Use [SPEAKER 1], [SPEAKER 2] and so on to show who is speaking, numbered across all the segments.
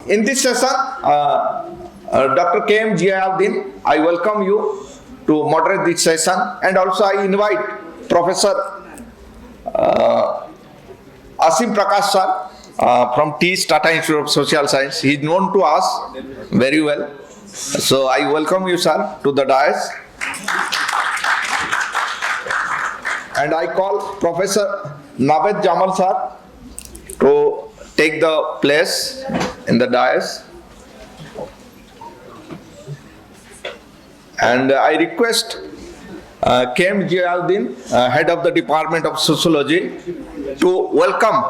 [SPEAKER 1] In this session, Dr. K.M. Ziauddin, I welcome you to moderate this session, and also I invite Professor Asim Prakash sir from TISS Tata Institute of Social Science. He is known to us very well. So I welcome you, sir, to the dais. And I call Professor Naved Jamal sir to take the place in the dais. And I request K.M. Ziauddin, head of the Department of Sociology, to welcome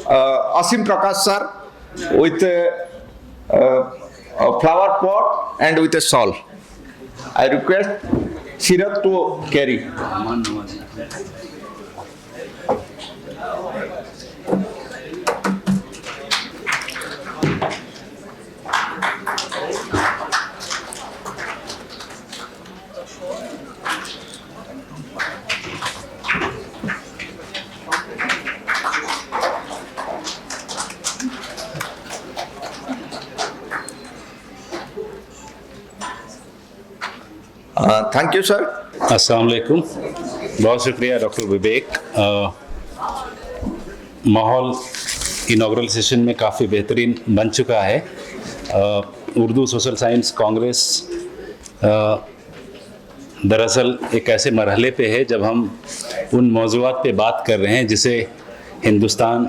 [SPEAKER 1] Asim Prakash sir with a flower pot and with a shawl. I request Sirat to carry. Thank you sir.
[SPEAKER 2] अस्सलाम वालेकुम, बहुत शुक्रिया doctor विवेक। माहौल inaugural session में काफ़ी बेहतरीन बन चुका है। उर्दू सोशल साइंस कांग्रेस दरअसल एक ऐसे मरहले पे है जब हम उन मौज़ूआत पे बात कर रहे हैं जिसे हिंदुस्तान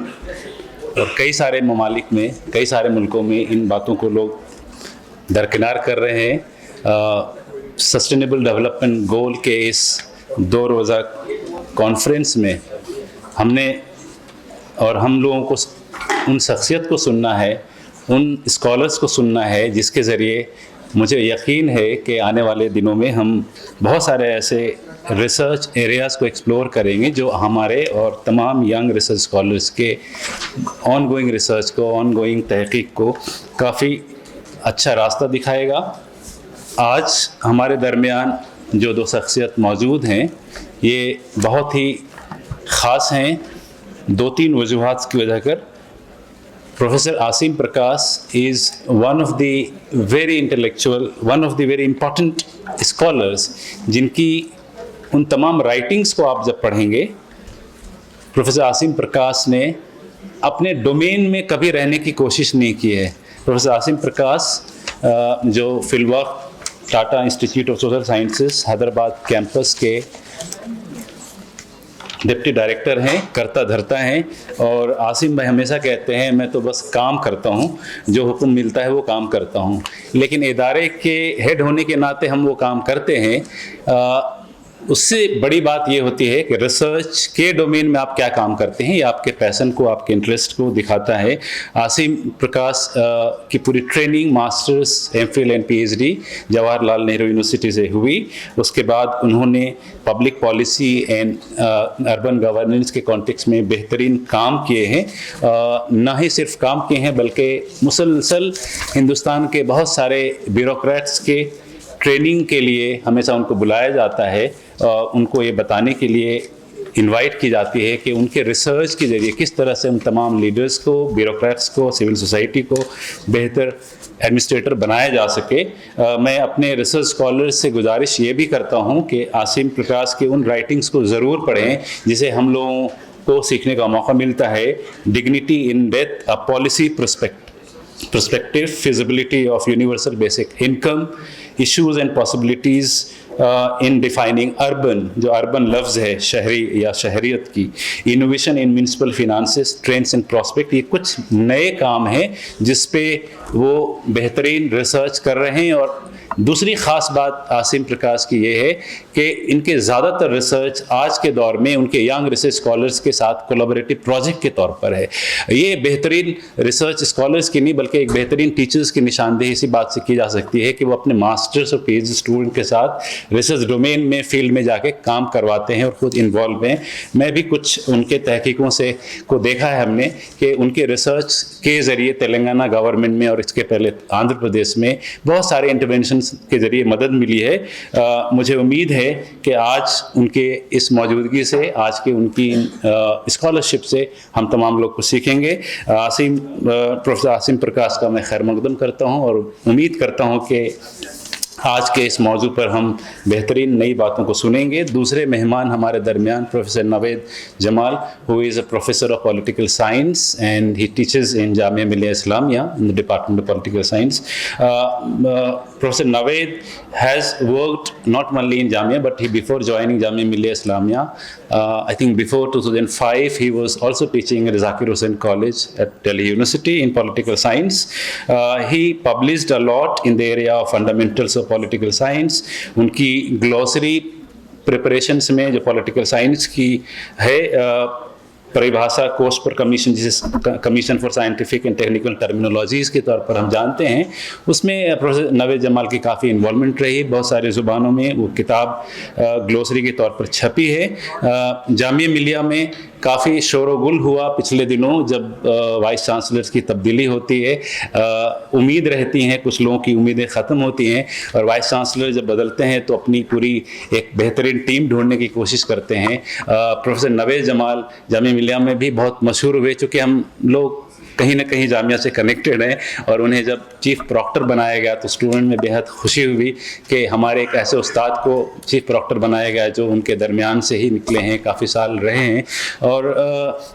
[SPEAKER 2] और कई सारे ममालिक में, कई सारे मुल्कों में इन बातों को लोग दरकिनार कर रहे हैं। सस्टेनेबल डेवलपमेंट गोल के इस 2 रोज़ा कॉन्फ्रेंस में हमने और हम लोगों को उन शख्सियत को सुनना है, उन स्कॉलर्स को सुनना है जिसके ज़रिए मुझे यकीन है कि आने वाले दिनों में हम बहुत सारे ऐसे रिसर्च एरियाज़ को एक्सप्लोर करेंगे जो हमारे और तमाम यंग रिसर्च स्कॉलर्स के ऑन गोइंग रिसर्च को, ऑन गोइंग तहकीक को काफ़ी अच्छा रास्ता दिखाएगा। आज हमारे दरमियान जो 2 शख्सियत मौजूद हैं ये बहुत ही ख़ास हैं 2-3 वजूहात की वजह कर। Professor Asim Prakash is one of the very intellectual, one of the very important scholars जिनकी उन तमाम राइटिंग्स को आप जब पढ़ेंगे, प्रोफेसर आसिम प्रकाश ने अपने डोमेन में कभी रहने की कोशिश नहीं की है। प्रोफेसर आसिम प्रकाश जो फिलवक्त Tata institute of social sciences Hyderabad campus के डिप्टी डायरेक्टर हैं, करता धरता हैं। और आसिम भाई हमेशा कहते हैं मैं तो बस काम करता हूँ, जो हुक्म मिलता है वो काम करता हूँ। लेकिन इदारे के हेड होने के नाते हम वो काम करते हैं। उससे बड़ी बात ये होती है कि रिसर्च के डोमेन में आप क्या काम करते हैं, ये आपके पैशन को, आपके इंटरेस्ट को दिखाता है। आसिम प्रकाश की पूरी training masters, MPhil and PhD Jawaharlal Nehru university से हुई। उसके बाद उन्होंने public policy and urban governance के कॉन्टेक्स्ट में बेहतरीन काम किए हैं। ना ही सिर्फ काम किए हैं बल्कि मुसलसल हिंदुस्तान के बहुत सारे ब्यूरोक्रेट्स के ट्रेनिंग के लिए हमेशा उनको बुलाया जाता है। उनको ये बताने के लिए इनवाइट की जाती है कि उनके रिसर्च के ज़रिए किस तरह से उन तमाम लीडर्स को, ब्यूरोक्रेट्स को, सिविल सोसाइटी को बेहतर एडमिनिस्ट्रेटर बनाया जा सके। मैं अपने रिसर्च स्कॉलर्स से गुजारिश ये भी करता हूँ कि आसिम प्रकाश के उन राइटिंग्स को ज़रूर पढ़ें जिसे हम लोगों को सीखने का मौका मिलता है। Dignity in death, a policy perspective, feasibility of universal basic income, issues and possibilities in defining urban, जो urban लफ्ज़ है शहरी या शहरियत की, innovation in municipal finances, trends and prospect, ये कुछ नए काम हैं जिस पे वो बेहतरीन रिसर्च कर रहे हैं। और दूसरी ख़ास बात आसिम प्रकाश की ये है कि इनके ज़्यादातर रिसर्च आज के दौर में उनके यंग रिसर्च स्कॉलर्स के साथ कोलैबोरेटिव प्रोजेक्ट के तौर पर है। ये बेहतरीन रिसर्च स्कॉलर्स की नहीं बल्कि एक बेहतरीन टीचर्स की निशानदेही इसी बात से की जा सकती है कि वो अपने मास्टर्स और पीएचडी स्टूडेंट के साथ रिसर्च डोमेन में फील्ड में जाके काम करवाते हैं और खुद इन्वॉल्व हैं। मैं भी कुछ उनके तहकीकों से को देखा है हमने कि उनके रिसर्च के ज़रिए तेलंगाना गवर्नमेंट में और इसके पहले आंध्र प्रदेश में बहुत सारे इंटरवेंशंस के ज़रिए मदद मिली है। मुझे उम्मीद है कि आज उनके इस मौजूदगी से, आज के उनकी स्कॉलरशिप से हम तमाम लोग को सीखेंगे। प्रोफेसर आसिम प्रकाश का मैं खैर मकदम करता हूँ और उम्मीद करता हूँ कि आज के इस मौजू पर हम बेहतरीन नई बातों को सुनेंगे। दूसरे मेहमान हमारे दरमियान professor Naved Jamal, who is a professor of political science and he teaches in Jamia Millia Islamia in the department of political science. Professor Naved has worked not only in Jamia, but before joining Jamia Millia Islamia, I think before 2005, he was also teaching at Zakir Hussain College at Delhi University in political science. He published a lot in the area of fundamentals of political science. उनकी glossary preparations में जो political science की है, परिभाषा course पर commission, जिसे commission for scientific and technical terminologies के तौर पर हम जानते हैं, उसमें प्रोफेसर नवेद जमाल की काफ़ी इन्वॉल्वमेंट रही। बहुत सारे ज़ुबानों में वो किताब ग्लोसरी के तौर पर छपी है। जामिया मिलिया में काफ़ी शोर व गुल हुआ पिछले दिनों जब वाइस चांसलर्स की तब्दीली होती है। उम्मीद रहती हैं, कुछ लोगों की उम्मीदें ख़त्म होती हैं और वाइस चांसलर जब बदलते हैं तो अपनी पूरी एक बेहतरीन टीम ढूंढने की कोशिश करते हैं। प्रोफेसर नवेद जमाल जामिया मिलिया में भी बहुत मशहूर हुए, चूँकि हम लोग कहीं ना कहीं जामिया से कनेक्टेड हैं और उन्हें जब चीफ प्रॉक्टर बनाया गया तो स्टूडेंट में बेहद खुशी हुई कि हमारे एक ऐसे उस्ताद को चीफ प्रॉक्टर बनाया गया जो उनके दरमियान से ही निकले हैं, काफ़ी साल रहे हैं और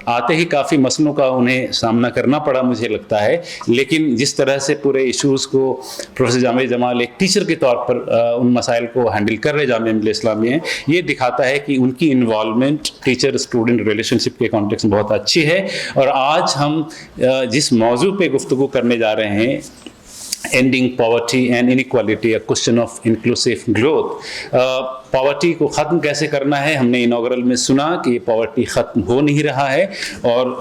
[SPEAKER 2] आते ही काफ़ी मसलों का उन्हें सामना करना पड़ा मुझे लगता है। लेकिन जिस तरह से पूरे इशूज़ को प्रोफेसर जामिया जमाल एक टीचर के तौर पर उन मसाइल को हैंडल कर रहे जामिया मिलिया इस्लामिया हैं, ये दिखाता है कि उनकी इन्वॉल्वमेंट टीचर स्टूडेंट रिलेशनशिप के कॉन्टेक्स्ट में बहुत अच्छी है। और आज हम जिस मौजू पे गुफ्तगू करने जा रहे हैं, ending poverty and inequality, a question of inclusive growth. Poverty को ख़त्म कैसे करना है, हमने इनॉग्रल में सुना कि पॉवर्टी ख़त्म हो नहीं रहा है और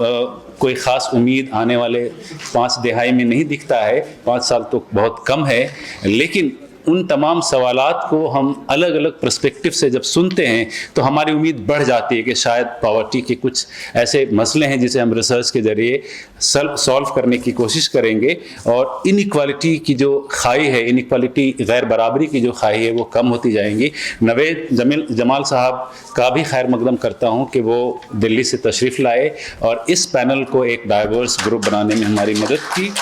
[SPEAKER 2] कोई ख़ास उम्मीद आने वाले 5 दहाई में नहीं दिखता है। 5 साल तो बहुत कम है, लेकिन उन तमाम सवालात को हम अलग अलग पर्सपेक्टिव से जब सुनते हैं तो हमारी उम्मीद बढ़ जाती है कि शायद पॉवर्टी के कुछ ऐसे मसले हैं जिसे हम रिसर्च के ज़रिए सॉल्व करने की कोशिश करेंगे और इनइक्वालिटी की जो खाई है, इनइक्वालिटी गैर बराबरी की जो खाई है वो कम होती जाएंगी। नवेद जमाल साहब का भी खैर मकदम करता हूँ कि वो दिल्ली से तशरीफ़ लाए और इस पैनल को एक डाइवर्स ग्रुप बनाने में हमारी मदद की।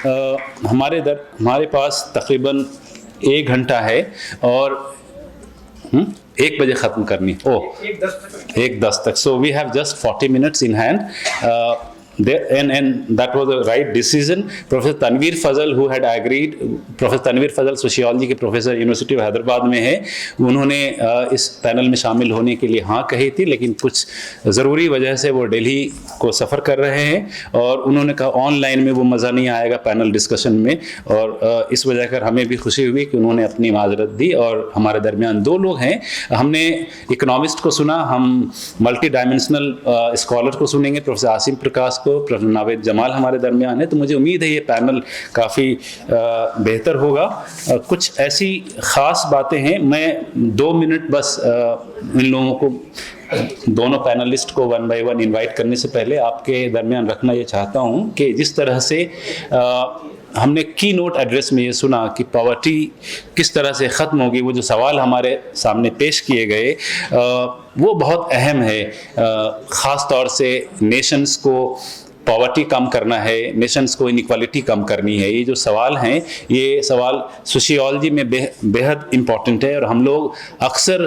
[SPEAKER 2] हमारे पास तकरीबन 1 घंटा है और 1 बजे ख़त्म करनी, 1:10 तक। So we have just 40 minutes in hand. And that was the right decision. Professor Tanveer Fazal, who had agreed, Professor Tanveer Fazal sociology के प्रोफेसर यूनिवर्सिटी ऑफ हैदराबाद में है, उन्होंने इस पैनल में शामिल होने के लिए हाँ कही थी, लेकिन कुछ ज़रूरी वजह से वो दिल्ली को सफ़र कर रहे हैं और उन्होंने कहा ऑनलाइन में वो मज़ा नहीं आएगा पैनल डिस्कशन में, और इस वजह कर हमें भी खुशी हुई कि उन्होंने अपनी माजरत दी। और हमारे दरमियान 2 लोग हैं, हमने इकोनॉमिस्ट को सुना, हम मल्टी डायमेंशनल स्कॉलर को सुनेंगे, प्रोफेसर आसिम प्रकाश को, प्रोफेसर नवेद जमाल हमारे दरमियान है। तो मुझे उम्मीद है ये पैनल काफ़ी बेहतर होगा। कुछ ऐसी ख़ास बातें हैं, मैं 2 मिनट बस इन लोगों को, दोनों पैनलिस्ट को 1 by 1 इनवाइट करने से पहले आपके दरमियान रखना ये चाहता हूँ कि जिस तरह से हमने की नोट एड्रेस में ये सुना कि पॉवर्टी किस तरह से ख़त्म होगी, वो जो सवाल हमारे सामने पेश किए गए वो बहुत अहम है। ख़ास तौर से नेशंस को पॉवर्टी कम करना है, नेशंस को इनइक्वालिटी कम करनी है, ये जो सवाल हैं, ये सवाल सोशियोलॉजी में बेहद इम्पॉर्टेंट है और हम लोग अक्सर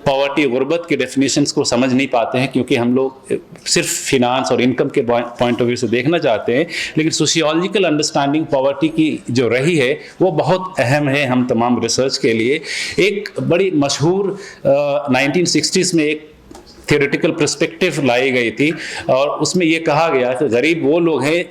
[SPEAKER 2] पॉवर्टी, गुर्बत के डेफिनेशंस को समझ नहीं पाते हैं क्योंकि हम लोग सिर्फ फिनांस और इनकम के पॉइंट ऑफ व्यू से देखना चाहते हैं, लेकिन सोशियोलॉजिकल अंडरस्टैंडिंग पॉवर्टी की जो रही है वो बहुत अहम है हम तमाम रिसर्च के लिए। एक बड़ी मशहूर 1960s में एक थियोरेटिकल पर्सपेक्टिव लाई गई थी और उसमें ये कहा गया कि गरीब वो लोग हैं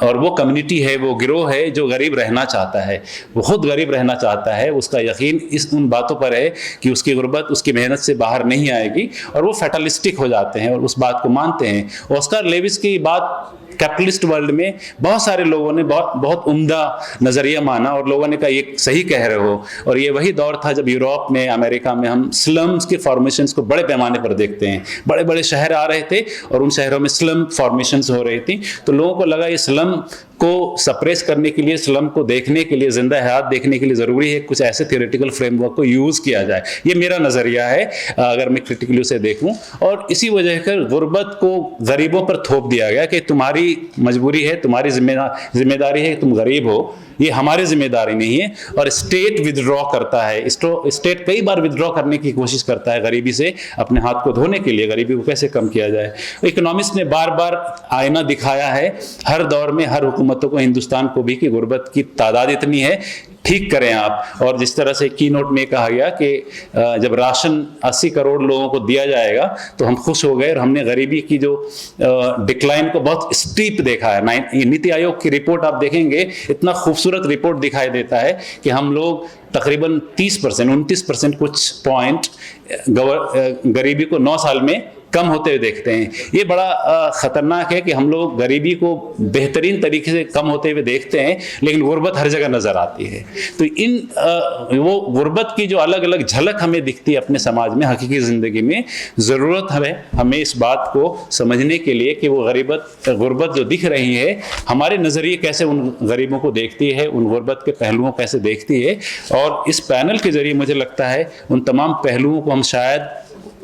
[SPEAKER 2] और वो कम्युनिटी है, वो गिरोह है जो गरीब रहना चाहता है, वो खुद गरीब रहना चाहता है, उसका यकीन उन बातों पर है कि उसकी गुर्बत उसकी मेहनत से बाहर नहीं आएगी और वो फैटलिस्टिक हो जाते हैं और उस बात को मानते हैं। ऑस्कर लेविस की बात कैपिटलिस्ट वर्ल्ड में बहुत सारे लोगों ने बहुत उम्दा नजरिया माना और लोगों ने कहा ये सही कह रहे हो। और ये वही दौर था जब यूरोप में, अमेरिका में हम स्लम्स के फॉर्मेशंस को बड़े पैमाने पर देखते हैं। बड़े बड़े शहर आ रहे थे और उन शहरों में स्लम फॉर्मेशंस हो रही थी, तो लोगों को लगा ये स्लम को सप्रेस करने के लिए, स्लम को देखने के लिए, जिंदा हयात देखने के लिए जरूरी है कुछ ऐसे थियोरेटिकल फ्रेमवर्क को यूज किया जाए। ये मेरा नजरिया है अगर मैं क्रिटिकली उसे देखूं। और इसी वजह से गुर्बत को गरीबों पर थोप दिया गया कि तुम्हारी मजबूरी है, तुम्हारी जिम्मेदारी है, तुम गरीब हो, ये हमारी जिम्मेदारी नहीं है। और स्टेट विदड्रॉ करता है, स्टेट कई बार विदड्रॉ करने की कोशिश करता है गरीबी से, अपने हाथ को धोने के लिए, गरीबी को कैसे कम किया जाए। इकोनॉमिस्ट ने बार बार आईना दिखाया है हर दौर में, हर हुकूमतों को, हिंदुस्तान को भी, कि गुर्बत की तादाद इतनी है, ठीक करें आप। और जिस तरह से की नोट में कहा गया कि जब राशन 80 करोड़ लोगों को दिया जाएगा तो हम खुश हो गए, और हमने गरीबी की जो डिक्लाइन को बहुत स्टीप देखा है। नीति आयोग की रिपोर्ट आप देखेंगे, इतना खूबसूरत रिपोर्ट दिखाई देता है कि हम लोग तकरीबन 30%, 29% कुछ पॉइंट गरीबी को 9 साल में कम होते हुए देखते हैं। ये बड़ा खतरनाक है कि हम लोग गरीबी को बेहतरीन तरीके से कम होते हुए देखते हैं, लेकिन गुर्बत हर जगह नजर आती है। तो वो गुर्बत की जो अलग अलग झलक हमें दिखती है अपने समाज में, हकीकी जिंदगी में, जरूरत है हमें इस बात को समझने के लिए कि वो गुर्बत जो दिख रही है, हमारे नजरिए कैसे उन गरीबों को देखती है, उन गुर्बत के पहलुओं कैसे देखती है। और इस पैनल के जरिए मुझे लगता है उन तमाम पहलुओं को हम शायद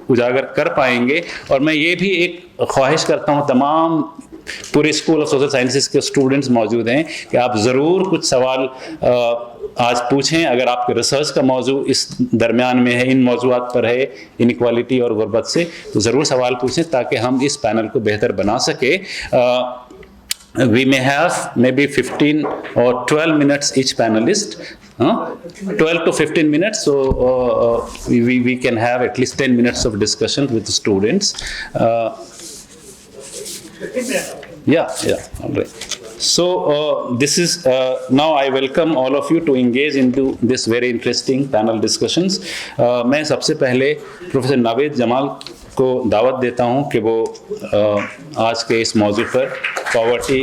[SPEAKER 2] उजागर कर पाएंगे। और मैं ये भी एक ख्वाहिश करता हूँ, तमाम पूरे स्कूल ऑफ सोशल साइंसेस के स्टूडेंट्स मौजूद हैं, कि आप ज़रूर कुछ सवाल आज पूछें। अगर आपके रिसर्च का मौजू इस दरमियान में है, इन मौजूआत पर है, इनइक्वालिटी और गुर्बत से, तो ज़रूर सवाल पूछें ताकि हम इस पैनल को बेहतर बना सके। We may have maybe 15 or 12 minutes each panelist, 12 to 15 minutes, so we can have at least 10 minutes of discussion with the students. All right. So this is now I welcome all of you to engage into this very interesting panel discussions. मैं सबसे पहले professor Naved Jamal को दावत देता हूं कि वो आज के इस मौजू पर poverty,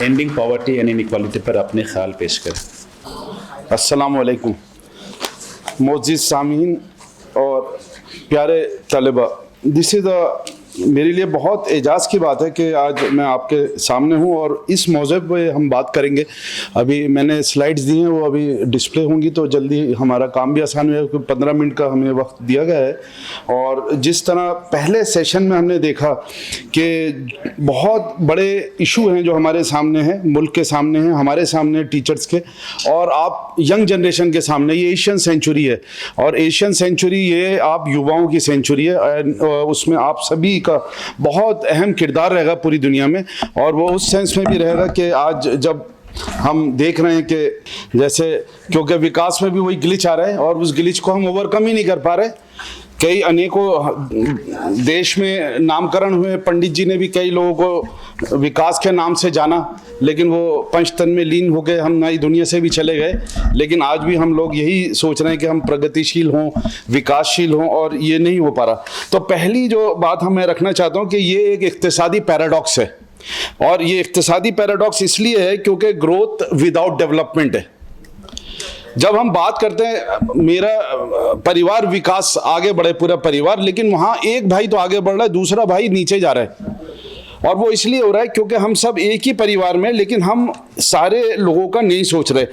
[SPEAKER 2] ending poverty and inequality पर अपने ख्याल पेश करें।
[SPEAKER 3] अस्सलाम वालेकुम मोअज़्ज़िज़ सामीन और प्यारे तलबा, दिस इज़ मेरे लिए बहुत एजाज़ की बात है कि आज मैं आपके सामने हूँ और इस मौज़ू पे हम बात करेंगे। अभी मैंने स्लाइड्स दी हैं, वो अभी डिस्प्ले होंगी तो जल्दी हमारा काम भी आसान हो, क्योंकि 15 मिनट का हमें वक्त दिया गया है। और जिस तरह पहले सेशन में हमने देखा कि बहुत बड़े इशू हैं जो हमारे सामने हैं, मुल्क के सामने हैं, हमारे सामने टीचर्स के, और आप यंग जनरेशन के सामने। ये एशियन सेंचुरी है, और एशियन सेंचुरी ये आप युवाओं की सेंचुरी है, उसमें आप सभी का बहुत अहम किरदार रहेगा पूरी दुनिया में। और वो उस सेंस में भी रहेगा कि आज जब हम देख रहे हैं कि जैसे, क्योंकि विकास में भी वही ग्लिच आ रहा है और उस ग्लिच को हम ओवरकम ही नहीं कर पा रहे। कई अनेकों देश में नामकरण हुए, पंडित जी ने भी कई लोगों को विकास के नाम से जाना, लेकिन वो पंचतन में लीन हो गए, हम नई दुनिया से भी चले गए। लेकिन आज भी हम लोग यही सोच रहे हैं कि हम प्रगतिशील हों, विकासशील हों, और ये नहीं हो पा रहा। तो पहली जो बात मैं रखना चाहता हूँ कि ये एक इक्तिसादी पैराडॉक्स है, और ये इक्तिसादी पैराडॉक्स इसलिए है क्योंकि ग्रोथ विदाउट डेवलपमेंट है। जब हम बात करते हैं मेरा परिवार विकास, आगे बढ़े पूरा परिवार, लेकिन वहाँ एक भाई तो आगे बढ़ रहा है, दूसरा भाई नीचे जा रहा है। और वो इसलिए हो रहा है क्योंकि हम सब एक ही परिवार में, लेकिन हम सारे लोगों का नहीं सोच रहे।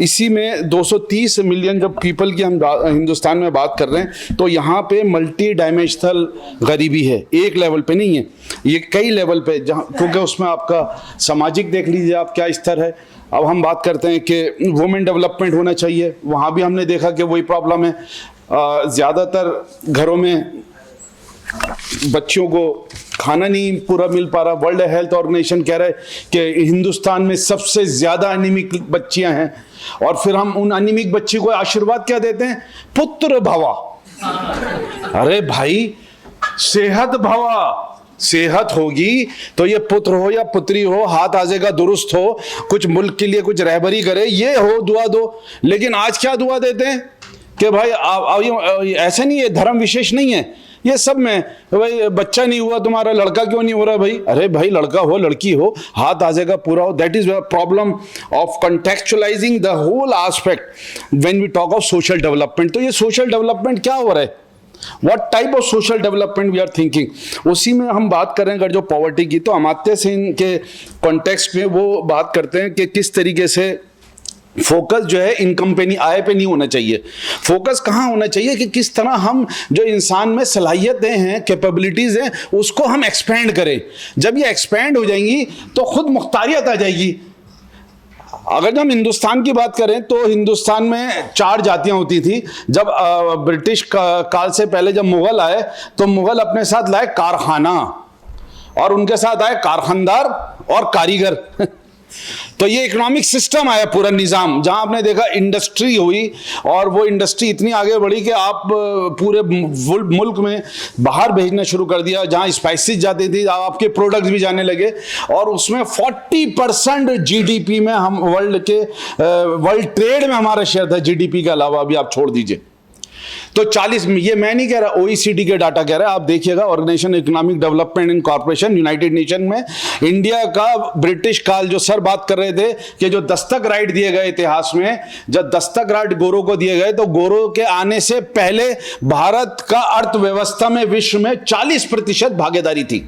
[SPEAKER 3] इसी में 230 मिलियन जब पीपल की हम हिंदुस्तान में बात कर रहे हैं, तो यहाँ पे मल्टी डायमेंशनल गरीबी है, एक लेवल पे नहीं है, ये कई लेवल पे, जहाँ क्योंकि उसमें आपका सामाजिक देख लीजिए आप क्या स्तर है। अब हम बात करते हैं कि वुमेन डेवलपमेंट होना चाहिए, वहाँ भी हमने देखा कि वही प्रॉब्लम है। ज़्यादातर घरों में बच्चियों को खाना नहीं पूरा मिल पा रहा। वर्ल्ड हेल्थ ऑर्गेनाइजेशन कह रहा है कि हिंदुस्तान में सबसे ज़्यादा अनिमिक बच्चियां हैं, और फिर हम उन अनिमिक बच्ची को आशीर्वाद क्या देते हैं? पुत्र भवा। अरे भाई, सेहत भवा, सेहत होगी तो ये पुत्र हो या पुत्री हो, हाथ आ जाएगा, दुरुस्त हो, कुछ मुल्क के लिए कुछ रहबरी करे, ये हो, दुआ दो। लेकिन आज क्या दुआ देते हैं? कि भाई ऐसा नहीं है, धर्म विशेष नहीं है ये सब में, भाई बच्चा नहीं हुआ तुम्हारा, लड़का क्यों नहीं हो रहा भाई, अरे भाई लड़का हो लड़की हो, हाथ आ जाएगा पूरा हो। That is problem of contextualizing the whole aspect when we talk of social development. तो ये सोशल डेवलपमेंट क्या हो रहा है, what type of social development we are thinking, उसी में हम बात करें अगर जो पॉवर्टी की, तो अमात्य सेन के कॉन्टेक्स्ट में वो बात करते हैं कि किस तरीके से फोकस जो है इनकम पे नहीं, आय पे नहीं होना चाहिए। फोकस कहाँ होना चाहिए कि किस तरह हम जो इंसान में सलाहियतें हैं, कैपेबिलिटीज हैं, उसको हम एक्सपेंड करें। जब ये एक्सपेंड हो जाएंगी तो खुद मुख्तारियत आ जाएगी। अगर हम हिंदुस्तान की बात करें तो हिंदुस्तान में 4 जातियां होती थी। जब ब्रिटिश काल से पहले जब मुगल आए तो मुगल अपने साथ लाए कारखाना, और उनके साथ आए कारखानदार और कारीगर। तो ये इकोनॉमिक सिस्टम आया, पूरा निजाम, जहां आपने देखा इंडस्ट्री हुई, और वो इंडस्ट्री इतनी आगे बढ़ी कि आप पूरे मुल्क में बाहर भेजना शुरू कर दिया। जहां स्पाइसेस जाती थी आपके प्रोडक्ट्स भी जाने लगे, और उसमें 40% जीडीपी में हम वर्ल्ड ट्रेड में हमारा शेयर था, जीडीपी के अलावा भी आप छोड़ दीजिए। तो 40, ये मैं नहीं कह रहा, ओईसीडी के डाटा कह रहा है, आप देखिएगा, organisation economic development and corporation, united nation में इंडिया का ब्रिटिश काल, जो सर बात कर रहे थे कि जो दस्तक राइट दिए गए इतिहास में, जब दस्तक राइट गोरों को दिए गए, तो गोरों के आने से पहले भारत का अर्थव्यवस्था में विश्व में 40% भागीदारी थी।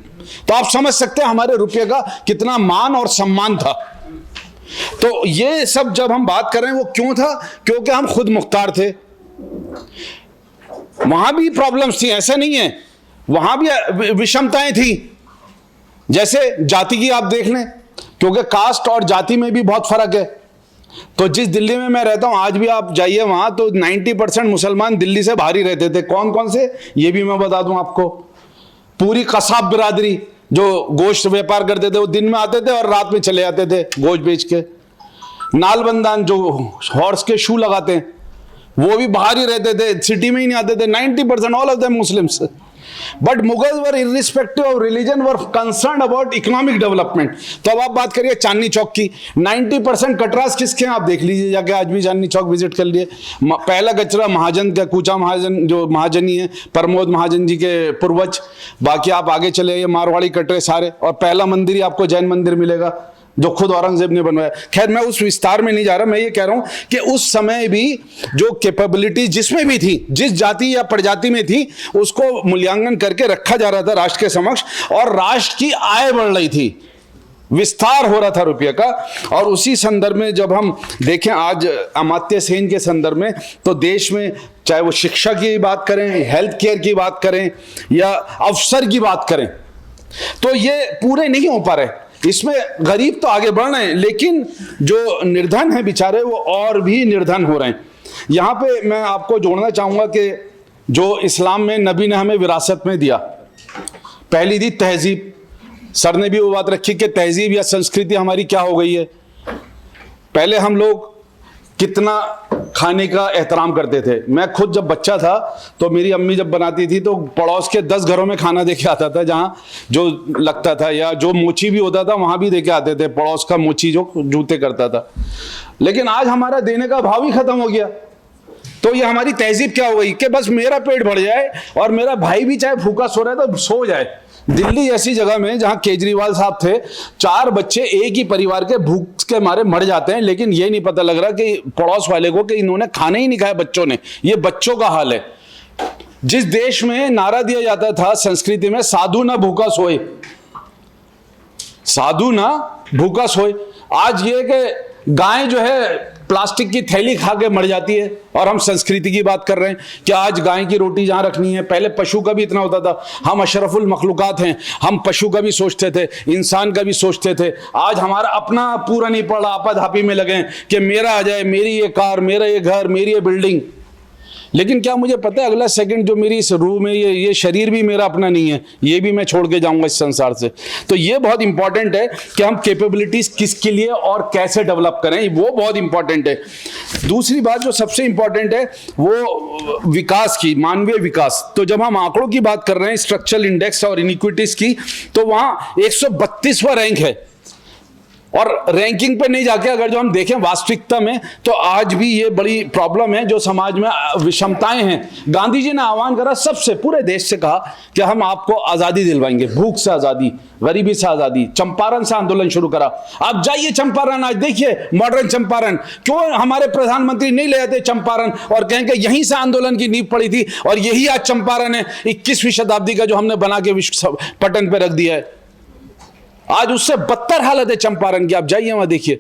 [SPEAKER 3] तो आप समझ सकते हैं हमारे रुपये का कितना मान और सम्मान था। तो ये सब जब हम बात कर रहे हैं वो क्यों था, क्योंकि हम खुद मुख्तार थे। वहां भी प्रॉब्लम्स थी, ऐसा नहीं है, वहां भी विषमताएं थी। जैसे जाति की आप देख लें, क्योंकि कास्ट और जाति में भी बहुत फर्क है। तो जिस दिल्ली में मैं रहता हूं, आज भी आप जाइए वहां, तो 90% मुसलमान दिल्ली से बाहर ही रहते थे। कौन कौन से, ये भी मैं बता दूं आपको। पूरी कसाब बिरादरी जो गोश्त व्यापार करते थे, वो दिन में आते थे और रात में चले जाते थे गोश्त बेच के। नालबंदान जो हॉर्स के शू लगाते हैं, वो भी बाहर ही रहते थे, सिटी में ही नहीं आते थे। 90% all of them Muslims. But Mughals were irrespective of religion were concern about economic development. तो अब आप बात करिए चांदनी चौक की, 90% कटरास किसके हैं आप देख लीजिए जाके, आज भी चांदनी चौक विजिट कर लिए। पहला कचरा महाजन का, कूचा महाजन जो महाजनी है, प्रमोद महाजन जी के पूर्वज। बाकी आप आगे चले, ये मारवाड़ी कटरे सारे, और पहला मंदिर ही आपको जैन मंदिर मिलेगा जो खुद औरंगजेब ने बनवाया। खैर मैं उस विस्तार में नहीं जा रहा, मैं ये कह रहा हूं कि उस समय भी जो कैपेबिलिटी जिसमें भी थी, जिस जाति या प्रजाति में थी, उसको मूल्यांकन करके रखा जा रहा था राष्ट्र के समक्ष, और राष्ट्र की आय बढ़ रही थी, विस्तार हो रहा था रुपये का। और उसी संदर्भ में जब हम देखें आज अमात्य सेन के संदर्भ में, तो देश में चाहे वो शिक्षा की बात करें, हेल्थ केयर की बात करें, या अवसर की बात करें, तो ये पूरे नहीं हो पा रहे। इसमें गरीब तो आगे बढ़ रहे हैं, लेकिन जो निर्धन है बेचारे, वो और भी निर्धन हो रहे हैं। यहां पे मैं आपको जोड़ना चाहूंगा कि जो इस्लाम में नबी ने हमें विरासत में दिया, पहली थी तहजीब। सर ने भी वो बात रखी कि तहजीब या संस्कृति हमारी क्या हो गई है। पहले हम लोग कितना खाने का एहतराम करते थे। मैं खुद जब बच्चा था तो मेरी अम्मी जब बनाती थी तो पड़ोस के 10 घरों में खाना देके आता था, जहाँ जो लगता था, या जो मोची भी होता था वहां भी देके आते थे, पड़ोस का मोची जो जूते करता था। लेकिन आज हमारा देने का भाव ही खत्म हो गया। तो ये हमारी तहजीब क्या हो गई कि बस मेरा पेट भर जाए और मेरा भाई भी चाहे भूखा सो रहा है तो सो जाए। दिल्ली जैसी जगह में जहां केजरीवाल साहब थे, 4 बच्चे एक ही परिवार के भूख के मारे मर जाते हैं, लेकिन ये नहीं पता लग रहा कि पड़ोस वाले को कि इन्होंने खाना ही नहीं खाया बच्चों ने। ये बच्चों का हाल है। जिस देश में नारा दिया जाता था संस्कृति में, साधु ना भूखा सोए, साधु ना भूखा सोए, आज ये कि गाय जो है प्लास्टिक की थैली खा के मर जाती है, और हम संस्कृति की बात कर रहे हैं कि आज गाय की रोटी जहां रखनी है। पहले पशु का भी इतना होता था, हम अशरफुल मखलूकात हैं, हम पशु का भी सोचते थे, इंसान का भी सोचते थे। आज हमारा अपना पूरा नहीं पड़ा, आपाधापी में लगे कि मेरा आ जाए, मेरी ये कार, मेरा ये घर, मेरी ये बिल्डिंग। लेकिन क्या मुझे पता है अगला सेकंड जो मेरी इस रूह में ये शरीर भी मेरा अपना नहीं है, ये भी मैं छोड़ के जाऊंगा इस संसार से। तो ये बहुत इंपॉर्टेंट है कि हम कैपेबिलिटीज किसके लिए और कैसे डेवलप करें, वो बहुत इंपॉर्टेंट है। दूसरी बात जो सबसे इंपॉर्टेंट है वो विकास की, मानवीय विकास। तो जब हम आंकड़ों की बात कर रहे हैं, स्ट्रक्चरल इंडेक्स और इनइक्विटीज की, तो वहां 132वां रैंक है और रैंकिंग पे नहीं जाके अगर जो हम देखें वास्तविकता में, तो आज भी ये बड़ी प्रॉब्लम है जो समाज में विषमताएं हैं। गांधी जी ने आह्वान करा सबसे, पूरे देश से कहा कि हम आपको आज़ादी दिलवाएंगे, भूख से आज़ादी, गरीबी से आज़ादी। चंपारण से आंदोलन शुरू करा। आप जाइए चंपारण, आज देखिए मॉडर्न चंपारण। क्यों हमारे प्रधानमंत्री नहीं ले आते चंपारण और कहें कि यहीं से आंदोलन की नींव पड़ी थी और यही आज चंपारण है 21वीं शताब्दी का जो हमने बना के विश्व पटल पे रख दिया है। आज उससे बदतर हालत है चंपारण की, आप जाइए वहां देखिए।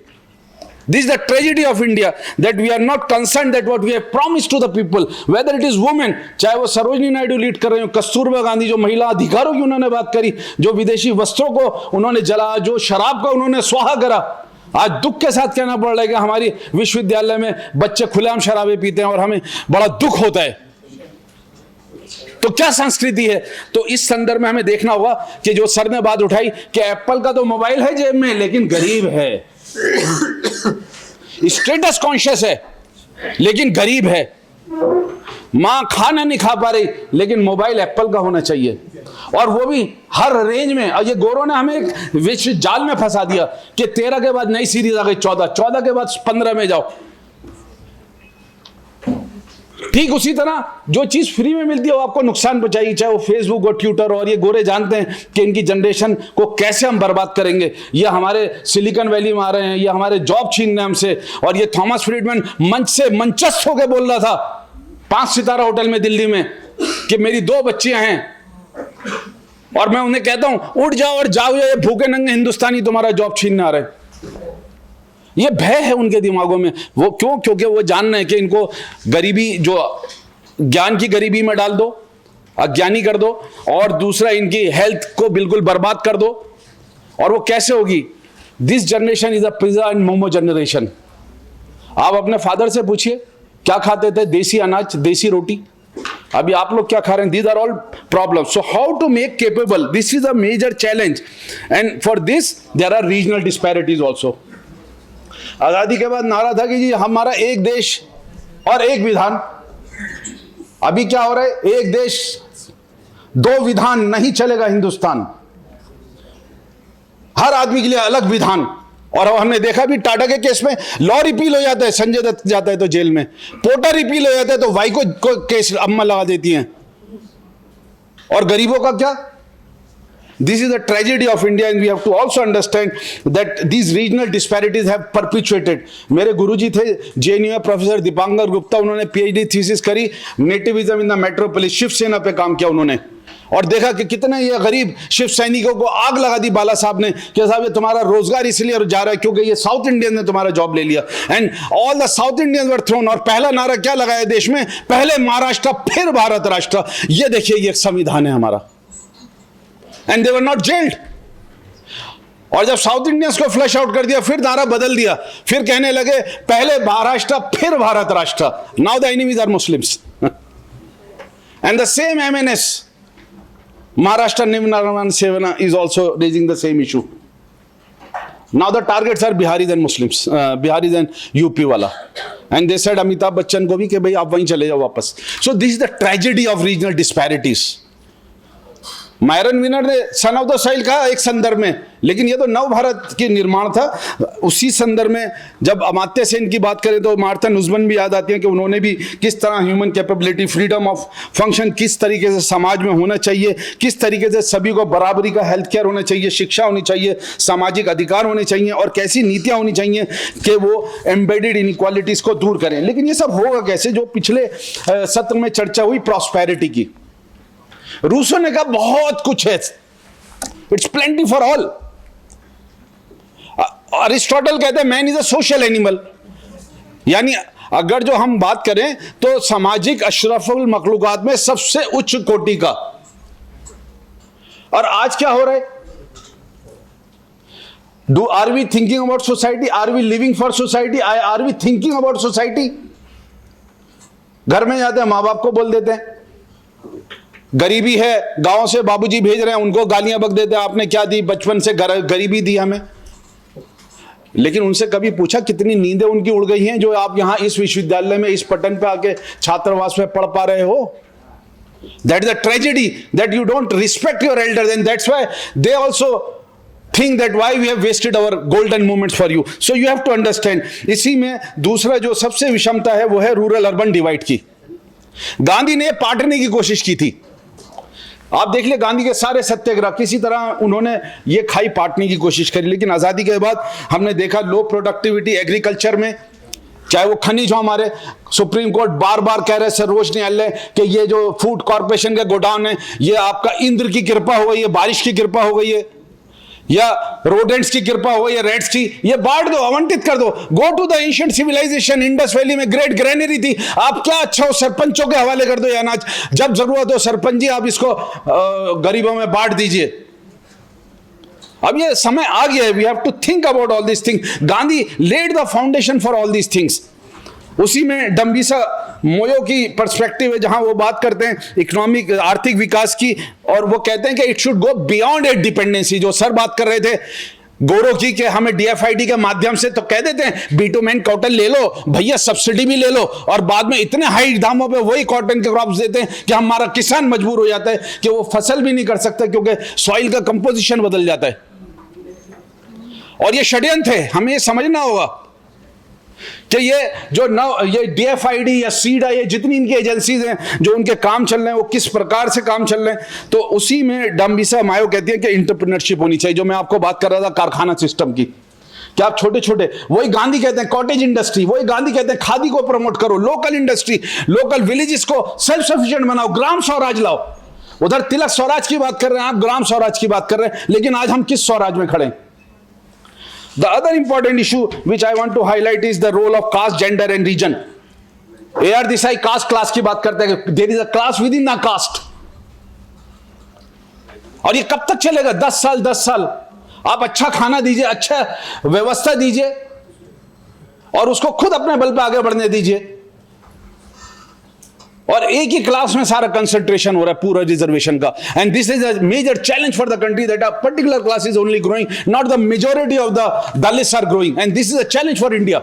[SPEAKER 3] This is the tragedy of India, that we are not concerned that what we have promised to the people, whether it is women, चाहे वो सरोजनी नायडू लीड कर रहे हो, कस्तूरबा गांधी जो महिला अधिकारों की उन्होंने बात करी, जो विदेशी वस्त्रों को उन्होंने जला, जो शराब का उन्होंने स्वाहा करा। आज दुख के साथ कहना पड़ रहा है कि हमारी विश्वविद्यालय में बच्चे खुलेआम शराबें पीते हैं और हमें बड़ा दुख होता है। तो क्या संस्कृति है? तो इस संदर्भ में हमें देखना होगा कि जो सर ने बात उठाई कि एप्पल का तो मोबाइल है जेब में लेकिन गरीब है, स्टेटस कॉन्शियस है लेकिन गरीब है, मां खाना नहीं खा पा रही लेकिन मोबाइल एप्पल का होना चाहिए, और वो भी हर रेंज में। और ये गोरों ने हमें एक विश्व जाल में फंसा दिया कि 13 के बाद नई सीरीज आ गई, 14 के बाद 15 में जाओ। ठीक उसी तरह जो चीज फ्री में मिलती है वो आपको नुकसान पहुंचाएगी, चाहे वो फेसबुक और ट्विटर। और ये गोरे जानते हैं कि इनकी जनरेशन को कैसे हम बर्बाद करेंगे। ये हमारे सिलिकॉन वैली में आ रहे हैं, ये हमारे जॉब छीन रहे हमसे। और ये थॉमस फ्रीडमैन मंच से मंचस्थ होकर बोल रहा था 5 सितारा होटल में दिल्ली में कि मेरी 2 बच्चियां हैं और मैं उन्हें कहता हूं उठ जाओ और जाओ, ये भूखे नंगे हिंदुस्तानी तुम्हारा जॉब छीनने आ रहे हैं। ये भय है उनके दिमागों में। वो क्यों? क्योंकि वो जान रहे हैं कि इनको गरीबी, जो ज्ञान की गरीबी में डाल दो, अज्ञानी कर दो, और दूसरा इनकी हेल्थ को बिल्कुल बर्बाद कर दो। और वो कैसे होगी? This generation is a pizza and momo generation. आप अपने फादर से पूछिए क्या खाते थे? देसी अनाज, देसी रोटी। अभी आप लोग क्या खा रहे हैं? These are all problem. So how to make capable, this is a major challenge, and for this there are regional disparities also. आजादी के बाद नारा था कि जी हमारा एक देश और एक विधान। अभी क्या हो रहा है? एक देश 2 विधान नहीं चलेगा हिंदुस्तान, हर आदमी के लिए अलग विधान। और हमने देखा भी टाटा के केस में लॉ रिपील हो जाता है, संजय दत्त जाता है तो जेल में, पोटा रिपील हो जाता है तो वाई को केस अम्मा लगा देती हैं। और गरीबों का क्या? This is the tragedy of India, and we have to also understand that these regional disparities have perpetuated. मेरे गुरुजी थे JNU प्रोफेसर दीपांकर गुप्ता, उन्होंने PhD थीसिस करी नेटिविज्म इन द मेट्रोपोलिस, शिवसेना पे काम किया उन्होंने, और देखा कि कितने ये गरीब शिव सैनिकों को आग लगा दी बाला साहब ने कि साहब ये तुम्हारा रोजगार इसलिए जा रहा है क्योंकि ये साउथ इंडियन ने तुम्हारा जॉब ले लिया, and all the south Indians were thrown. और पहला नारा क्या लगाया देश में? पहले महाराष्ट्र फिर भारत राष्ट्र। ये देखिए ये संविधान है हमारा, and they were not gelled. और जब साउथ इंडियंस को फ्लश आउट कर दिया, फिर नारा बदल दिया, फिर कहने लगे पहले महाराष्ट्र फिर भारत राष्ट्र। Now the enemies are Muslims and the same MNS Maharashtra Nirmanan Sevana is also raising the same issue. Now the targets are Biharis and Muslims, Biharis and UP wala, and they said Amitabh Bachchan को भी कि भाई आप वहीं चले जाओ वापस। So this is the tragedy of regional disparities. Myron winner ने सन ऑफ द सॉइल कहा एक संदर्भ में, लेकिन ये तो नव भारत की निर्माण था। उसी संदर्भ में जब अमात्य सेन की बात करें तो मार्था नुसबन भी याद आती है कि उन्होंने भी किस तरह human capability, freedom of function किस तरीके से समाज में होना चाहिए, किस तरीके से सभी को बराबरी का हेल्थ केयर होना चाहिए, शिक्षा होनी चाहिए, सामाजिक अधिकार होने चाहिए, और कैसी नीतियाँ होनी चाहिए कि वो एम्बेडेड इनइक्वालिटीज़ को दूर करें। लेकिन ये सब होगा कैसे? जो पिछले सत्र में चर्चा हुई प्रॉस्पेरिटी की, रूसो ने कहा बहुत कुछ है, it's plenty for all. Aristotle कहते हैं man is a social animal, यानी अगर जो हम बात करें तो सामाजिक अशरफुल मखलूकात में सबसे उच्च कोटि का। और आज क्या हो रहा है? Are we thinking about society? Are we living for society? Are we thinking about society? घर में जाते हैं माँ बाप को बोल देते हैं, गरीबी है, गांव से बाबूजी भेज रहे हैं, उनको गालियां बक देते हैं, आपने क्या दी बचपन से, गरीबी दी हमें। लेकिन उनसे कभी पूछा कितनी नींदें उनकी उड़ गई हैं जो आप यहां इस विश्वविद्यालय में, इस पटन पे आके छात्रावास में पढ़ पा रहे हो? That is a tragedy that you don't respect your elders, and that's why they also think that why we have wasted our golden moments for you. So you have to understand. इसी में दूसरा जो सबसे विषमता है वो है rural urban divide की। गांधी ने पाटने की कोशिश की थी। आप देख ले गांधी के सारे सत्याग्रह किसी तरह उन्होंने ये खाई पाटने की कोशिश करी, लेकिन आजादी के बाद हमने देखा लो प्रोडक्टिविटी एग्रीकल्चर में, चाहे वो खनिज हो, हमारे सुप्रीम कोर्ट बार बार कह रहे हैं, सर्वोच्च न्यायालय कि ये जो फूड कॉर्पोरेशन का गोडाउन है ये आपका इंद्र की कृपा हो गई है, बारिश की कृपा हो गई है, या रोडेंट्स की कृपा हो या रेड्स की, ये बांट दो, आवंटित कर दो। Go to the ancient civilisation, Indus valley में ग्रेट ग्रेनरी थी, आप क्या अच्छा हो सरपंचों के हवाले कर दो ये अनाज, जब जरूरत हो सरपंच जी आप इसको गरीबों में बांट दीजिए। अब ये समय आ गया है, we have to think about all this thing. Gandhi led the foundation for all this things. उसी में डम्बिसा मोयो की पर्सपेक्टिव है जहां वो बात करते हैं इकोनॉमिक आर्थिक विकास की, और वो कहते हैं कि it should go beyond aid dependency. जो सर बात कर रहे थे गोरो की कि हमें डीएफआईडी के माध्यम से, तो कह देते हैं बिटुमेन कॉटन ले लो भैया, सब्सिडी भी ले लो, और बाद में इतने हाई दामों पे वही कॉटन के क्रॉप्स देते हैं कि हमारा किसान मजबूर हो जाता है कि वो फसल भी नहीं कर सकता क्योंकि सॉइल का कंपोजिशन बदल जाता है। और ये षड्यंत्र है, हमें ये समझना होगा कि ये डीएफआईडी या सीडा, ये जितनी इनकी एजेंसीज हैं जो उनके काम चल रहे हैं वो किस प्रकार से काम चल रहे हैं। तो उसी में डम्बिसा मायो कहती है कि इंटरप्रेन्योरशिप होनी चाहिए, जो मैं आपको बात कर रहा था कारखाना सिस्टम की, कि आप छोटे छोटे, वही गांधी कहते हैं कॉटेज इंडस्ट्री, वही गांधी कहते हैं खादी को प्रमोट करो, लोकल इंडस्ट्री, लोकल विलेजेस को सेल्फ सफिशिएंट बनाओ, ग्राम स्वराज लाओ। उधर तिलक स्वराज की बात कर रहे हैं, आप ग्राम स्वराज की बात कर रहे हैं, लेकिन आज हम किस स्वराज में खड़े हैं? The other important issue which I want to highlight is the role of caste, gender and region. A.R. Desai caste class की बात करते हैं, there is a class within the caste. और ये कब तक चलेगा? 10 साल आप अच्छा खाना दीजिए, अच्छा व्यवस्था दीजिए और उसको खुद अपने बल पे आगे बढ़ने दीजिए, और एक ही क्लास में सारा कंसंट्रेशन हो रहा है पूरा रिजर्वेशन का। And this is a major challenge for the country that a particular class is only growing, not the majority of the dalits are growing, and this is a challenge for India.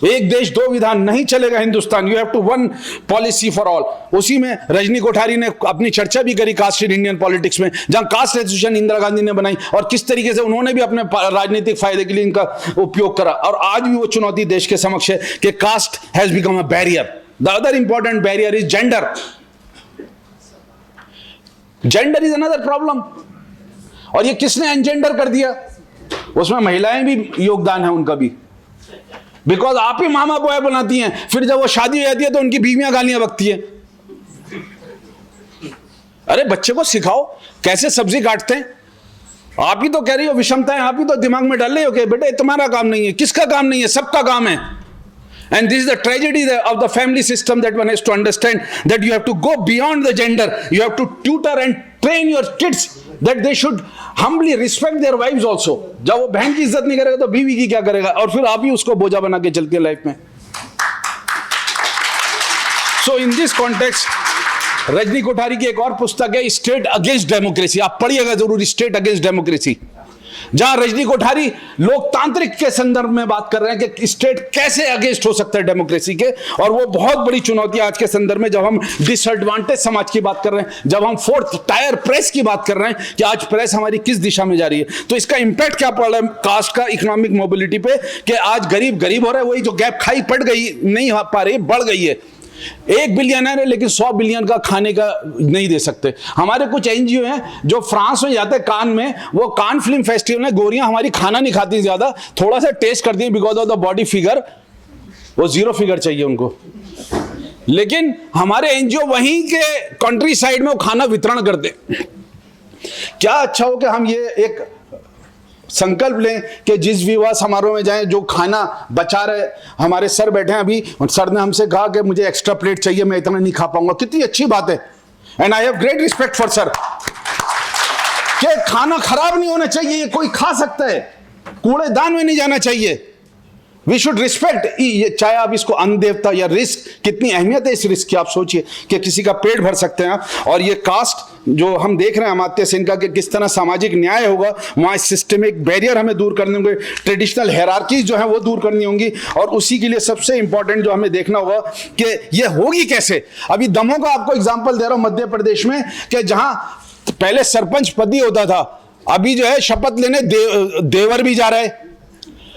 [SPEAKER 3] एक देश दो विधान नहीं चलेगा Hindustan, you have to one policy for all. उसी में रजनी कोठारी ने अपनी चर्चा भी करी कास्ट इन इंडियन पॉलिटिक्स में, जहां कास्ट रेजोल्यूशन इंदिरा गांधी ने बनाई और किस तरीके से उन्होंने भी अपने राजनीतिक फायदे के लिए इनका उपयोग करा। और आज भी वो चुनौती देश के समक्ष है कि caste has become a barrier. The other important barrier is gender. Gender is another problem. और ये किसने अनजेंडर कर दिया? उसमें महिलाएं भी योगदान है उनका भी, बिकॉज आप ही मामा बॉय बनाती हैं, फिर जब वो शादी हो जाती है तो उनकी बीवियां गालियां बकती हैं। अरे बच्चे को सिखाओ कैसे सब्जी काटते हैं। आप ही तो कह रही हो विषमताएं, आप ही तो दिमाग में डाल रही हो कि बेटे तुम्हारा काम नहीं है, किसका काम नहीं है, सबका काम है। And this is the tragedy of the family system that one has to understand, that you have to go beyond the gender. You have to tutor and train your kids that they should humbly respect their wives also. जब वो बहन की इज्जत नहीं करेगा तो बीवी की क्या करेगा, और फिर आप ही उसको बोझा बना के चलती है लाइफ में। So in this context, Rajni Kothari की एक और पुस्तक है स्टेट अगेंस्ट डेमोक्रेसी, आप पढ़िएगा जरूर, स्टेट अगेंस्ट डेमोक्रेसी, जहां रजनी कोठारी लोकतांत्रिक के संदर्भ में बात कर रहे हैं कि स्टेट कैसे अगेंस्ट हो सकता है डेमोक्रेसी के। और वो बहुत बड़ी चुनौती आज के संदर्भ में, जब हम डिसएडवांटेज समाज की बात कर रहे हैं, जब हम फोर्थ टायर प्रेस की बात कर रहे हैं कि आज प्रेस हमारी किस दिशा में जा रही है, तो इसका इंपैक्ट क्या पड़ रहा है कास्ट का इकोनॉमिक मोबिलिटी पे, कि आज गरीब हो रहा है, वही जो गैप खाई पड़ गई नहीं पा रही, बढ़ गई है। 1 बिलियनर है लेकिन 100 बिलियन का खाने का नहीं दे सकते। हमारे कुछ एनजीओ हैं जो फ्रांस में जाते हैं, कान में, वो कान फिल्म फेस्टिवल में गोरियां हमारी खाना नहीं खाती, ज्यादा थोड़ा सा टेस्ट करती हैं because of the body figure, वो 0 फिगर चाहिए उनको। लेकिन हमारे एनजीओ वहीं के कंट्री साइड में वो खाना वितरण करते। क्या अच्छा हो कि हम ये एक संकल्प लें कि जिस विवाह समारोह में जाएं, जो खाना बचा रहे, हमारे सर बैठे हैं अभी, सर ने हमसे कहा कि मुझे एक्स्ट्रा प्लेट चाहिए, मैं इतना नहीं खा पाऊंगा। कितनी अच्छी बात है, and I have great respect for sir, कि खाना खराब नहीं होना चाहिए, ये कोई खा सकता है, कूड़ेदान में नहीं जाना चाहिए। वी शुड रिस्पेक्ट, चाहे आप इसको अन्न देवता या रिस्क, कितनी अहमियत है इस रिस्क की, आप सोचिए कि किसी का पेट भर सकते हैं आप। और ये कास्ट जो हम देख रहे हैं अमात्य सेन का, कि किस तरह सामाजिक न्याय होगा, वहाँ सिस्टमिक बैरियर हमें दूर करने होंगे, ट्रेडिशनल हेरार्कीज जो है वो दूर करनी होंगी। और उसी के लिए सबसे इंपॉर्टेंट जो हमें देखना होगा कि ये होगी कैसे। अभी दमों का आपको एग्जाम्पल दे रहा हूँ मध्य प्रदेश में, कि जहाँ पहले सरपंच पद ही होता था, अभी जो है शपथ लेने देवर भी जा रहे हैं,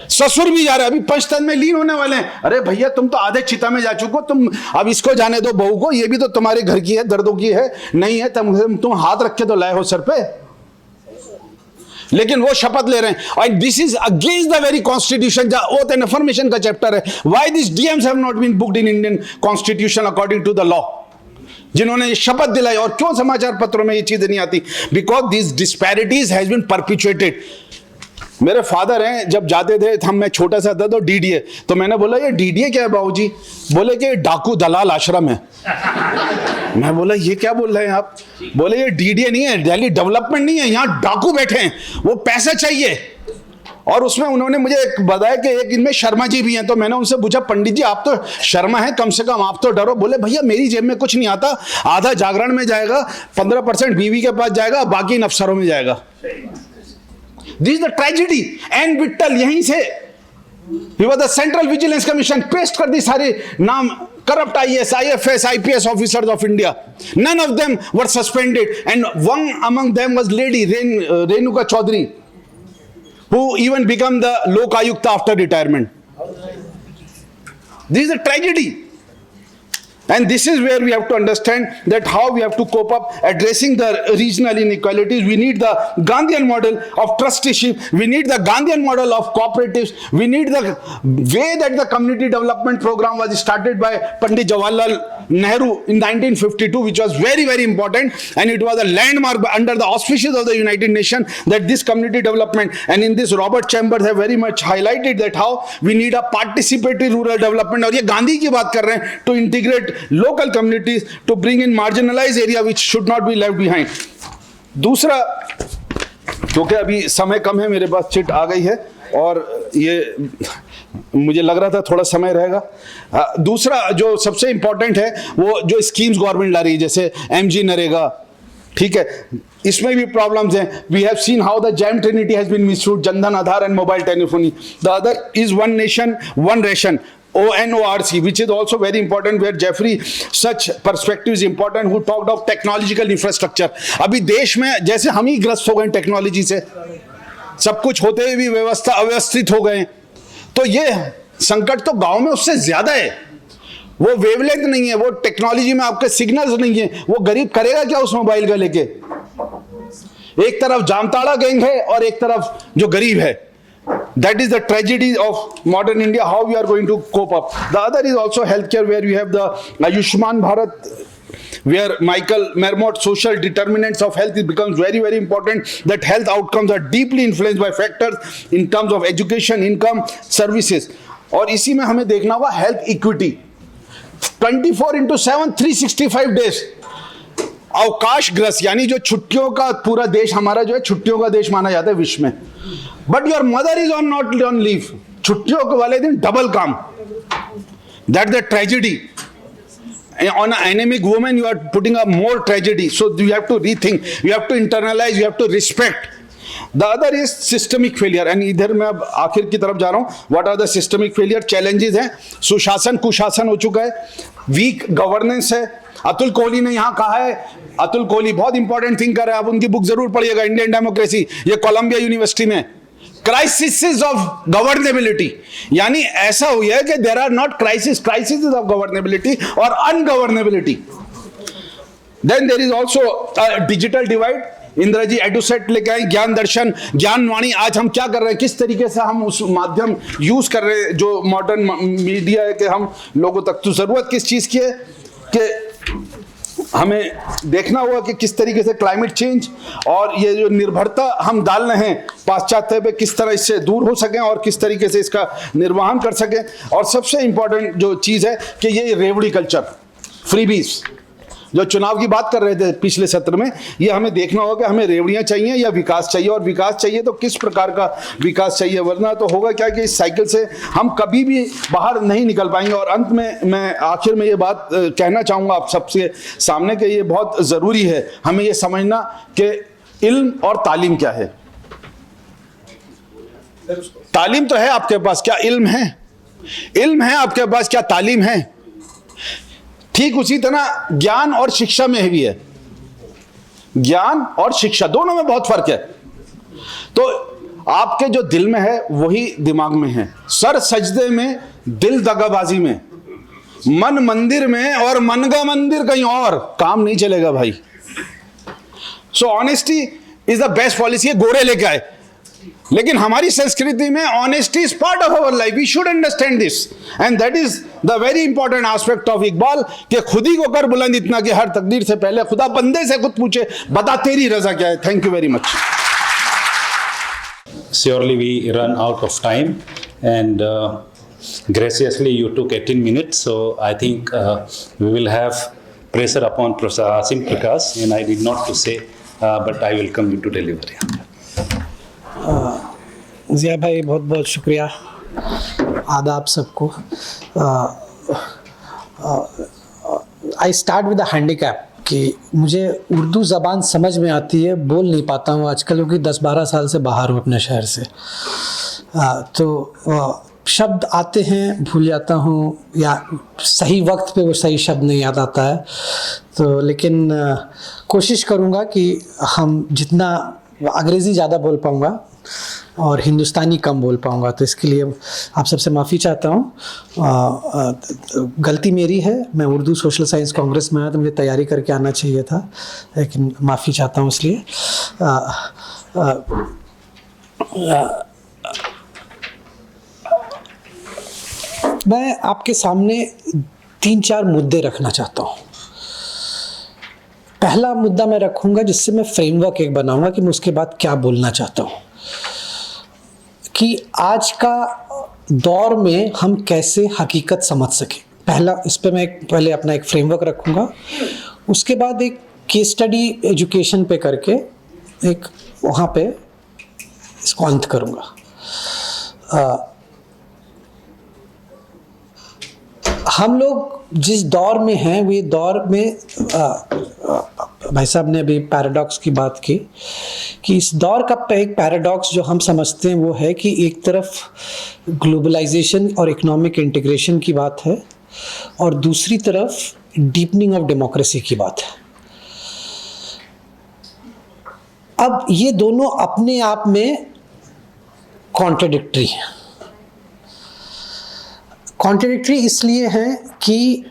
[SPEAKER 3] ससुर भी जा रहे हैं, अभी पंचतन में लीन होने वाले हैं। अरे भैया तुम तो आधे चिता में जा चुको, तुम अब इसको जाने दो बहू को, ये भी तो तुम्हारे घर की है, दर्दों की है, नहीं है तुम हाथ रख के तो लाए हो सर पे, लेकिन वो शपथ ले रहे हैं। और this is against the very constitution, oath and affirmation का चैप्टर है। Why this DMs have not been booked in Indian constitution according to the law, जिन्होंने ये शपथ दिलाई, और क्यों समाचार पत्रों में ये चीजें नहीं आती? Because this disparities has been perpetuated. मेरे फादर हैं, जब जाते थे हम, मैं छोटा सा था तो डीडीए, तो मैंने बोला ये डीडीए क्या है बाबूजी? बोले कि डाकू दलाल आश्रम है। मैं बोला ये क्या बोल रहे हैं आप? बोले ये डीडीए नहीं है, दिल्ली डेवलपमेंट नहीं है, यहाँ डाकू बैठे हैं, वो पैसा चाहिए। और उसमें उन्होंने मुझे एक बताया कि एक इनमें शर्मा जी भी हैं, तो मैंने उनसे पूछा पंडित जी आप तो शर्मा हैं, कम से कम आप तो डरो। बोले भैया मेरी जेब में कुछ नहीं आता, आधा जागरण में जाएगा, 15% बीवी के पास जाएगा, बाकी इन अफसरों में जाएगा। This is the tragedy. And Whittle यहीं से the central vigilance commission paste कर दी सारे नाम corrupt IAS, IFS, IPS officers of India. None of them were suspended, and one among them was lady Renuka Chaudhary, who even became the Lok Ayukta after retirement. This is a tragedy. And this is where we have to understand that how we have to cope up addressing the regional inequalities. We need the Gandhian model of trusteeship. We need the Gandhian model of cooperatives. We need the way that the community development program was started by Pandit Jawaharlal Nehru in 1952, which was very, very important. And it was a landmark under the auspices of the United Nations that this community development, and in this Robert Chambers have very much highlighted that how we need a participatory rural development. और ये गांधी की बात कर रहे हैं, to integrate local communities, to bring in marginalized area which should not be left behind. दूसरा, क्योंकि अभी समय कम है मेरे पास, चिट आ गई है और ये मुझे लग रहा था थोड़ा समय रहेगा। दूसरा जो सबसे इंपॉर्टेंट है वो जो स्कीम्स गवर्नमेंट ला रही है, जैसे MG नरेगा, ठीक है, इसमें भी प्रॉब्लम्स हैं। We have seen how the JAM trinity has been misused, Jan Dhan Aadhaar and mobile telephony. The other is one nation one ration, ONORC, which is also very important, where Jeffrey such perspective is important, who talked of technological infrastructure. अभी देश में जैसे हम ही ग्रस्त हो गए technology से, सब कुछ होते हुए भी व्यवस्था अव्यवस्थित हो गए, तो ये संकट तो गांव में उससे ज्यादा है। वो वेवलेंथ नहीं है, वो टेक्नोलॉजी में आपके सिग्नल्स नहीं है, वो गरीब करेगा क्या उस मोबाइल का लेके? एक तरफ जामताड़ा गैंग है और एक तरफ जो गरीब है। That is the tragedy of modern India, how we are going to cope up. The other is also healthcare, where we have the Ayushman Bharat, where Michael Marmot, social determinants of health, it becomes very, very important that health outcomes are deeply influenced by factors in terms of education, income, services. और इसी में हमें देखना होगा health equity, 24/7 365 days अवकाशग्रस्त, यानी जो छुट्टियों का पूरा देश हमारा जो है छुट्टियों का देश माना जाता है विश्व में। But your mother is on not on leave, छुट्टियों के वाले दिन डबल काम। That the tragedy on an anemic woman, you are putting a more tragedy. So you have to rethink, you have to internalize, you have to respect. The other is systemic failure, and इधर मैं अब आखिर की तरफ जा रहा हूँ। What are the systemic failure challenges हैं? सुशासन कुशासन हो चुका है, वीक गवर्नेंस है। अतुल कोहली ने यहाँ कहा है, अतुल कोहली बहुत इंपॉर्टेंट थिंकर है, आप उनकी बुक जरूर पढ़िएगा, इंडियन डेमोक्रेसी, ये कोलंबिया यूनिवर्सिटी में। क्राइसिस ऑफ गवर्नेबिलिटी, यानी ऐसा हुआ है कि there are not crisis of governability और ungovernability. Then there is also digital divide. Indra ji Edusat लेके आए, ज्ञान दर्शन, ज्ञानवाणी। आज हम क्या कर रहे हैं, किस तरीके से हम उस माध्यम यूज कर रहे हैं जो मॉडर्न मीडिया है, कि हम लोगों तक तो जरूरत किस चीज की है, कि हमें देखना होगा कि किस तरीके से क्लाइमेट चेंज और ये जो निर्भरता हम डाल रहे हैं पाश्चात्य पे, किस तरह इससे दूर हो सकें और किस तरीके से इसका निर्वहन कर सकें। और सबसे इंपॉर्टेंट जो चीज़ है कि ये रेवड़ी कल्चर, फ्रीबीज, जो चुनाव की बात कर रहे थे पिछले सत्र में, ये हमें देखना होगा कि हमें रेवड़ियाँ चाहिए या विकास चाहिए, और विकास चाहिए तो किस प्रकार का विकास चाहिए, वरना तो होगा क्या कि इस साइकिल से हम कभी भी बाहर नहीं निकल पाएंगे। और अंत में मैं आखिर में ये बात कहना चाहूँगा आप सबसे सामने कि ये बहुत ज़रूरी है हमें ये समझना कि इल्म और तालीम क्या है। तालीम तो है आपके पास, क्या इल्म है? इल्म है आपके पास, क्या तालीम है? ठीक उसी तरह ज्ञान और शिक्षा में भी है। ज्ञान और शिक्षा दोनों में बहुत फर्क है। तो आपके जो दिल में है वही दिमाग में है। सर सजदे में, दिल दगाबाजी में, मन मंदिर में और मन का मंदिर कहीं और, काम नहीं चलेगा भाई। So honesty is the best policy. गोरे लेके आए, लेकिन हमारी संस्कृति में honesty is part of our life. We should understand this and that is the very important aspect of Iqbal कि खुद ही को कर बुलंद इतना कि हर तकदीर से पहले खुदा बंदे से खुद पूछे, बता तेरी रजा क्या है। Thank you very much.
[SPEAKER 2] Surely we run out of time, and graciously you took 18 minutes, so I think we will have pressure upon Professor Asim Prakash, and I did not to say, but I welcome you to deliver.
[SPEAKER 4] Zia भाई बहुत बहुत शुक्रिया, आदाब सबको। I start with the handicap कि मुझे उर्दू ज़बान समझ में आती है, बोल नहीं पाता हूँ आजकल, क्योंकि 10-12 साल से बाहर हूँ अपने शहर से। तो शब्द आते हैं भूल जाता हूँ, या सही वक्त पे वो सही शब्द नहीं याद आता है। तो लेकिन कोशिश करूँगा कि हम जितना अंग्रेज़ी ज़्यादा बोल पाऊँगा और हिंदुस्तानी कम बोल पाऊँगा, तो इसके लिए आप सबसे माफ़ी चाहता हूँ। गलती मेरी है, मैं उर्दू सोशल साइंस कांग्रेस में आया तो मुझे तैयारी करके आना चाहिए था, लेकिन माफ़ी चाहता हूँ इसलिए। मैं आपके सामने 3-4 मुद्दे रखना चाहता हूँ। पहला मुद्दा मैं रखूँगा जिससे मैं फ्रेमवर्क एक बनाऊँगा कि मैं उसके बाद क्या बोलना चाहता हूँ, कि आज का दौर में हम कैसे हकीकत समझ सकें। पहला, इस पे मैं पहले अपना एक फ्रेमवर्क रखूँगा, उसके बाद एक केस स्टडी एजुकेशन पे करके एक वहाँ पे इसको अंत करूँगा। हम लोग जिस दौर में हैं, वो ये दौर में भाई साहब ने अभी पैराडॉक्स की बात की कि इस दौर का एक पैराडॉक्स जो हम समझते हैं वो है कि एक तरफ ग्लोबलाइजेशन और इकोनॉमिक इंटीग्रेशन की बात है और दूसरी तरफ डीपनिंग ऑफ डेमोक्रेसी की बात है। अब ये दोनों अपने आप में कॉन्ट्रडिक्टरी हैं। कॉन्ट्रडिक्टरी इसलिए हैं कि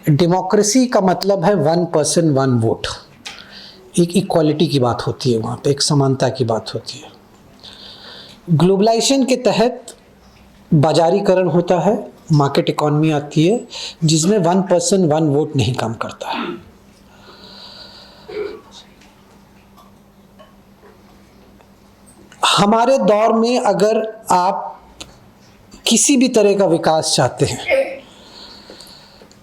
[SPEAKER 4] डेमोक्रेसी का मतलब है 1 पर्सन 1 वोट, एक इक्वालिटी की बात होती है, वहाँ पे एक समानता की बात होती है। ग्लोबलाइजेशन के तहत बाजारीकरण होता है, मार्केट इकोनॉमी आती है जिसमें 1 पर्सन 1 वोट नहीं काम करता है। हमारे दौर में अगर आप किसी भी तरह का विकास चाहते हैं,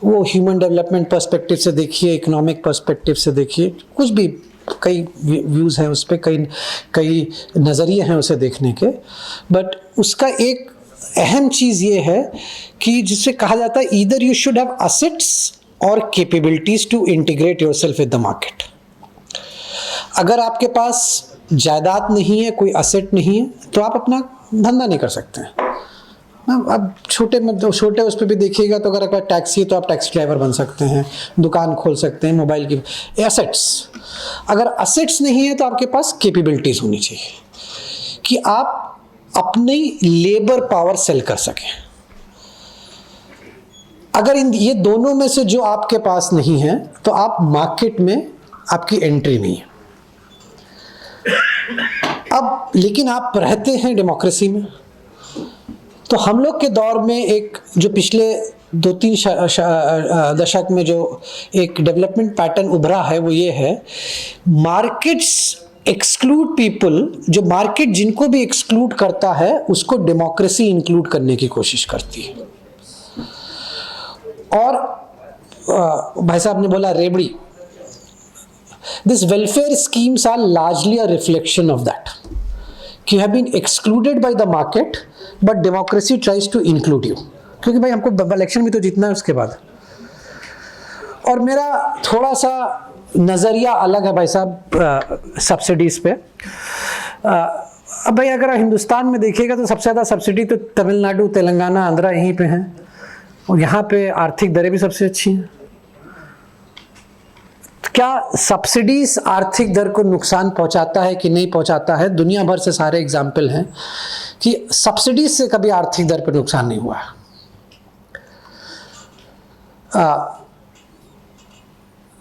[SPEAKER 4] वो ह्यूमन डेवलपमेंट पर्सपेक्टिव से देखिए, इकोनॉमिक पर्सपेक्टिव से देखिए, कुछ भी कई व्यूज़ हैं उस पर, कई नज़रिए हैं उसे देखने के, बट उसका एक अहम चीज़ ये है कि जिससे कहा जाता है either you should have assets और capabilities to integrate yourself with the market. अगर आपके पास जायदाद नहीं है, कोई असेट नहीं है, तो आप अपना धंधा नहीं कर सकते हैं। अब छोटे उस पर भी देखिएगा तो अगर आपका टैक्सी है तो आप टैक्सी ड्राइवर बन सकते हैं, दुकान खोल सकते हैं, मोबाइल की एसेट्स। अगर एसेट्स नहीं है तो आपके पास कैपेबिलिटीज़ होनी चाहिए कि आप अपनी लेबर पावर सेल कर सकें। अगर ये दोनों में से जो आपके पास नहीं है तो आप मार्केट में आपकी एंट्री नहीं है। अब लेकिन आप रहते हैं डेमोक्रेसी में, तो हम लोग के दौर में एक जो पिछले 2-3 दशक में जो एक डेवलपमेंट पैटर्न उभरा है वो ये है, मार्केट्स एक्सक्लूड पीपल। जो मार्केट जिनको भी एक्सक्लूड करता है उसको डेमोक्रेसी इंक्लूड करने की कोशिश करती है। और भाई साहब ने बोला रेबड़ी, this welfare schemes are largely a reflection of that, कि you have been excluded by the market but democracy tries to include you, क्योंकि भाई हमको इलेक्शन में तो जीतना है उसके बाद। और मेरा थोड़ा सा नज़रिया अलग है भाई साहब सब्सिडीज़ पे। अब भाई अगर हिंदुस्तान में देखिएगा तो सबसे ज़्यादा सब्सिडी तो तमिलनाडु, तेलंगाना, आंध्रा यहीं पे हैं, और यहाँ पे आर्थिक दरें भी सबसे अच्छी हैं। क्या सब्सिडीज आर्थिक दर को नुकसान पहुंचाता है कि नहीं पहुंचाता है? दुनिया भर से सारे एग्जाम्पल हैं कि सब्सिडीज से कभी आर्थिक दर पर नुकसान नहीं हुआ।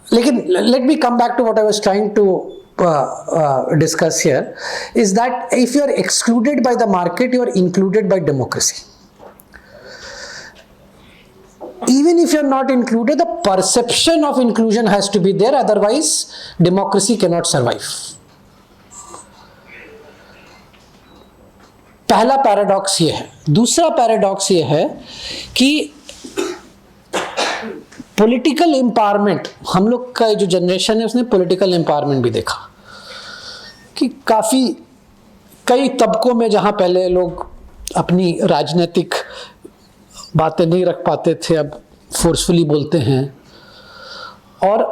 [SPEAKER 4] लेकिन let me come back to what I was trying to discuss here is that if you are excluded by the market, you are included by democracy. Even if you are not included, the perception of inclusion has to be there, otherwise democracy cannot survive. पहला paradox ये है। दूसरा paradox ये है कि political empowerment, हम लोग का जो जनरेशन है उसने पॉलिटिकल एम्पावरमेंट भी देखा कि कई तबकों में जहां पहले लोग अपनी राजनीतिक बातें नहीं रख पाते थे, अब फोर्सफुली बोलते हैं। और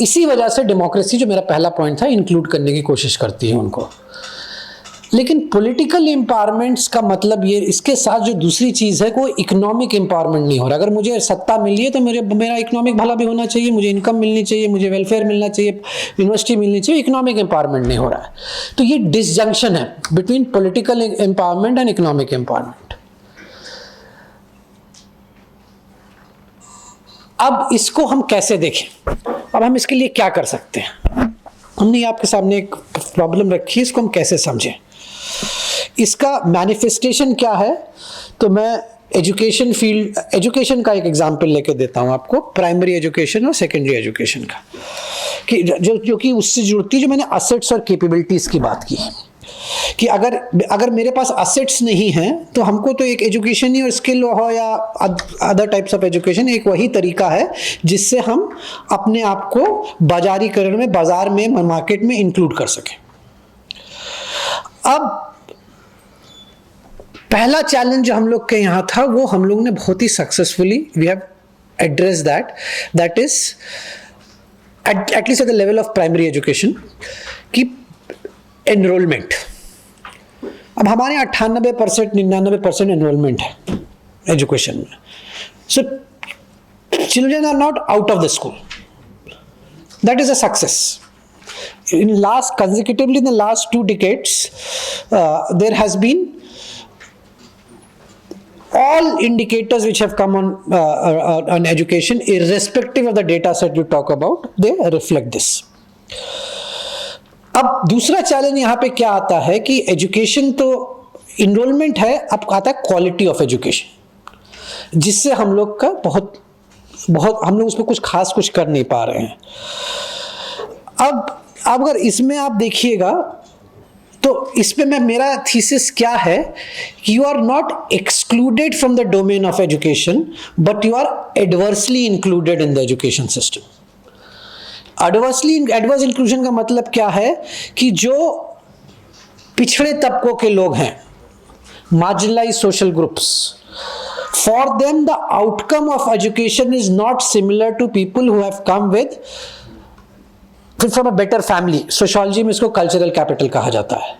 [SPEAKER 4] इसी वजह से डेमोक्रेसी, जो मेरा पहला पॉइंट था, इंक्लूड करने की कोशिश करती है उनको। लेकिन पॉलिटिकल एम्पावरमेंट्स का मतलब ये, इसके साथ जो दूसरी चीज़ है वो इकोनॉमिक एम्पावरमेंट नहीं हो रहा। अगर मुझे सत्ता मिली है तो मेरा इकोनॉमिक भला भी होना चाहिए, मुझे इनकम मिलनी चाहिए, मुझे वेलफेयर मिलना चाहिए, यूनिवर्सिटी मिलनी चाहिए। इकोनॉमिक एम्पावरमेंट नहीं हो रहा है। तो ये डिसजंक्शन है between political empowerment and economic empowerment. अब इसको हम कैसे देखें? अब हम इसके लिए क्या कर सकते हैं? हमने आपके सामने एक प्रॉब्लम रखी है, इसको हम कैसे समझें? इसका मैनिफेस्टेशन क्या है? तो मैं एजुकेशन का एक एग्जांपल लेके देता हूं आपको, प्राइमरी एजुकेशन और सेकेंडरी एजुकेशन का, कि जो कि उससे जुड़ती है, जो मैंने असेट्स और कैपेबिलिटीज की बात की, कि अगर मेरे पास असेट्स नहीं हैं तो हमको तो एक एजुकेशन ही और स्किल हो या अदर टाइप्स ऑफ एजुकेशन, एक वही तरीका है जिससे हम अपने आप को बाजारीकरण में, बाजार में, मार्केट में इंक्लूड कर सकें। अब पहला चैलेंज जो हम लोग के यहाँ था वो हम लोग ने बहुत ही successfully we have address that is at least at the level of primary education की एनरोलमेंट। अब हमारे 98% 99% एनरोलमेंट है एजुकेशन में। So children are not out of the school, that is a success. Consecutively in the last 2 decades, there has been all indicators which have come on education, irrespective of the data set you talk about, they reflect this. अब दूसरा challenge यहाँ पे क्या आता है कि education तो enrolment है, अब आता है क्वालिटी ऑफ एजुकेशन, जिससे हम लोग का बहुत हम लोग उसमें कुछ खास कुछ कर नहीं पा रहे हैं। अब अगर इसमें आप देखिएगा तो इसमें मेरा थीसिस क्या है कि you are not excluded from the domain of education, but you are adversely included in the education system. Adverse inclusion का मतलब क्या है कि जो पिछड़े तबकों के लोग हैं, marginalised social groups, for them the outcome of education is not similar to people who have come with from a better family. Sociology में इसको कल्चरल कैपिटल कहा जाता है।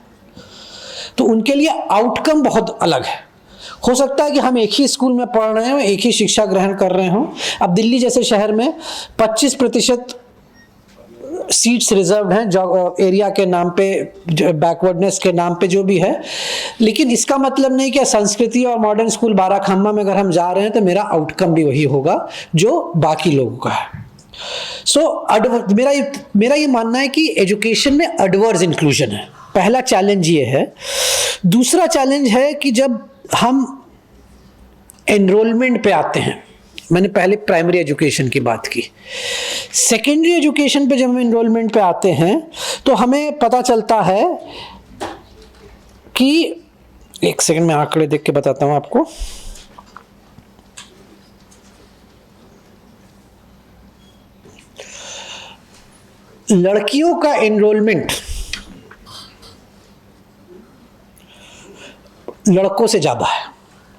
[SPEAKER 4] तो उनके लिए आउटकम बहुत अलग है। हो सकता है कि हम एक ही स्कूल में पढ़ रहे हों, एक ही शिक्षा ग्रहण कर रहे हों। अब दिल्ली जैसे शहर में 25% सीट्स रिजर्व हैं जो एरिया के नाम पे, बैकवर्डनेस के नाम पे, जो भी है। लेकिन इसका मतलब नहीं कि संस्कृति और मॉडर्न स्कूल बाराखम्मा में अगर हम जा रहे हैं तो मेरा आउटकम भी वही होगा जो बाकी लोगों का है। मेरा ये मानना है कि एजुकेशन में एडवर्स इंक्लूजन है। पहला चैलेंज ये है। दूसरा चैलेंज है कि जब हम एनरोलमेंट पे आते हैं, मैंने पहले प्राइमरी एजुकेशन की बात की, सेकेंडरी एजुकेशन पे जब हम एनरोलमेंट पे आते हैं तो हमें पता चलता है कि, एक सेकंड में आंकड़े देख के बताता हूं आपको। लड़कियों का एनरोलमेंट लड़कों से ज्यादा है।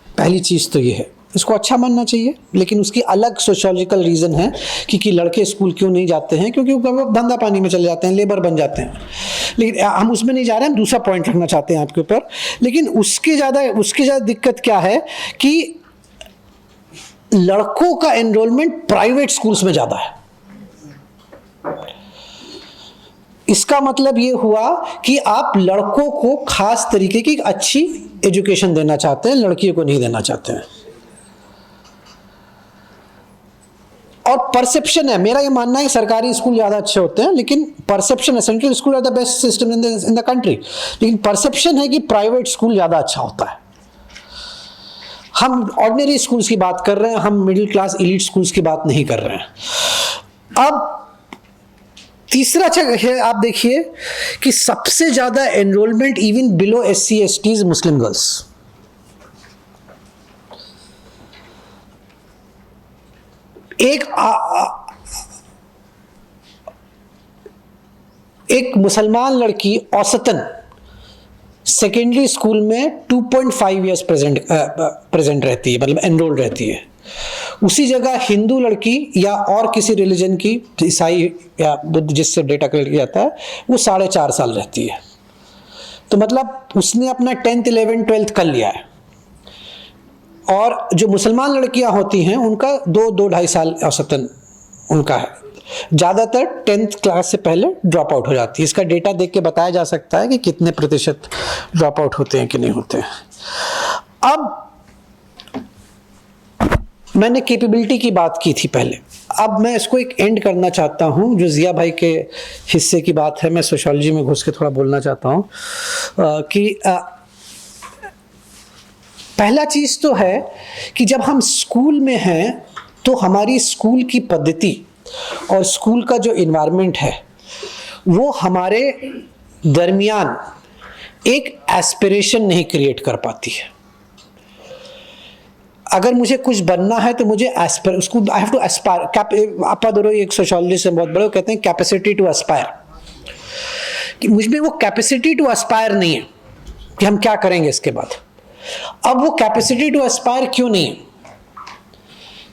[SPEAKER 4] पहली चीज तो ये है, इसको अच्छा मानना चाहिए, लेकिन उसकी अलग सोशियोलॉजिकल रीजन है कि लड़के स्कूल क्यों नहीं जाते हैं, क्योंकि वो धंधा पानी में चले जाते हैं, लेबर बन जाते हैं। लेकिन हम उसमें नहीं जा रहे हैं, हम दूसरा पॉइंट रखना चाहते हैं आपके ऊपर। लेकिन उसके ज़्यादा दिक्कत क्या है कि लड़कों का एनरोलमेंट प्राइवेट स्कूल्स में ज़्यादा है। इसका मतलब ये हुआ कि आप लड़कों को खास तरीके की अच्छी एजुकेशन देना चाहते हैं, लड़कियों को नहीं देना चाहते हैं। और परसेप्शन है, मेरा ये मानना है कि सरकारी स्कूल ज़्यादा अच्छे होते हैं, लेकिन परसेप्शन है central school are the best system in the country, लेकिन परसेप्शन है कि प्राइवेट स्कूल ज़्यादा अच्छा होता है। हम ऑर्डिनरी स्कूल्स की बात कर रहे हैं, हम मिडिल क्लास एलीट स्कूल्स की बात नहीं कर रहे हैं। अब तीसरा है, आप देखिए कि सबसे ज़्यादा enrolment even below SC STs मुस्लिम गर्ल्स। एक मुसलमान लड़की औसतन सेकेंडरी स्कूल में 2.5 ईयर्स प्रेजेंट रहती है, मतलब एनरोल्ड रहती है। उसी जगह हिंदू लड़की या और किसी रिलीजन की, ईसाई या बुद्ध जिससे डेटा कलेक्ट किया जाता है, वो 4.5 साल रहती है। तो मतलब उसने अपना 10th 11th 12th कर लिया है। और जो मुसलमान लड़कियां होती हैं उनका 2-2.5 साल औसतन उनका है। ज़्यादातर 10th क्लास से पहले ड्रॉप आउट हो जाती है। इसका डेटा देख के बताया जा सकता है कि कितने प्रतिशत ड्रॉप आउट होते हैं कि नहीं होते हैं। अब मैंने कैपेबिलिटी की बात की थी पहले, अब मैं इसको एक एंड करना चाहता हूँ। जो जिया भाई के हिस्से की बात है, मैं सोशियोलॉजी में घुस के थोड़ा बोलना चाहता हूँ कि पहला चीज़ तो है कि जब हम स्कूल में हैं तो हमारी स्कूल की पद्धति और स्कूल का जो इन्वायरमेंट है वो हमारे दरमियान एक एस्पिरेशन नहीं क्रिएट कर पाती है। अगर मुझे कुछ बनना है तो मुझे उसको आई हैव टू एस्पायर। आपा दोनों एक सोशियोलॉजिस्ट हैं बहुत बड़े, वो कहते हैं कैपेसिटी टू एस्पायर, कि मुझ में वो कैपेसिटी टू एस्पायर नहीं है कि हम क्या करेंगे इसके बाद। अब वो कैपेसिटी टू एस्पायर क्यों नहीं है?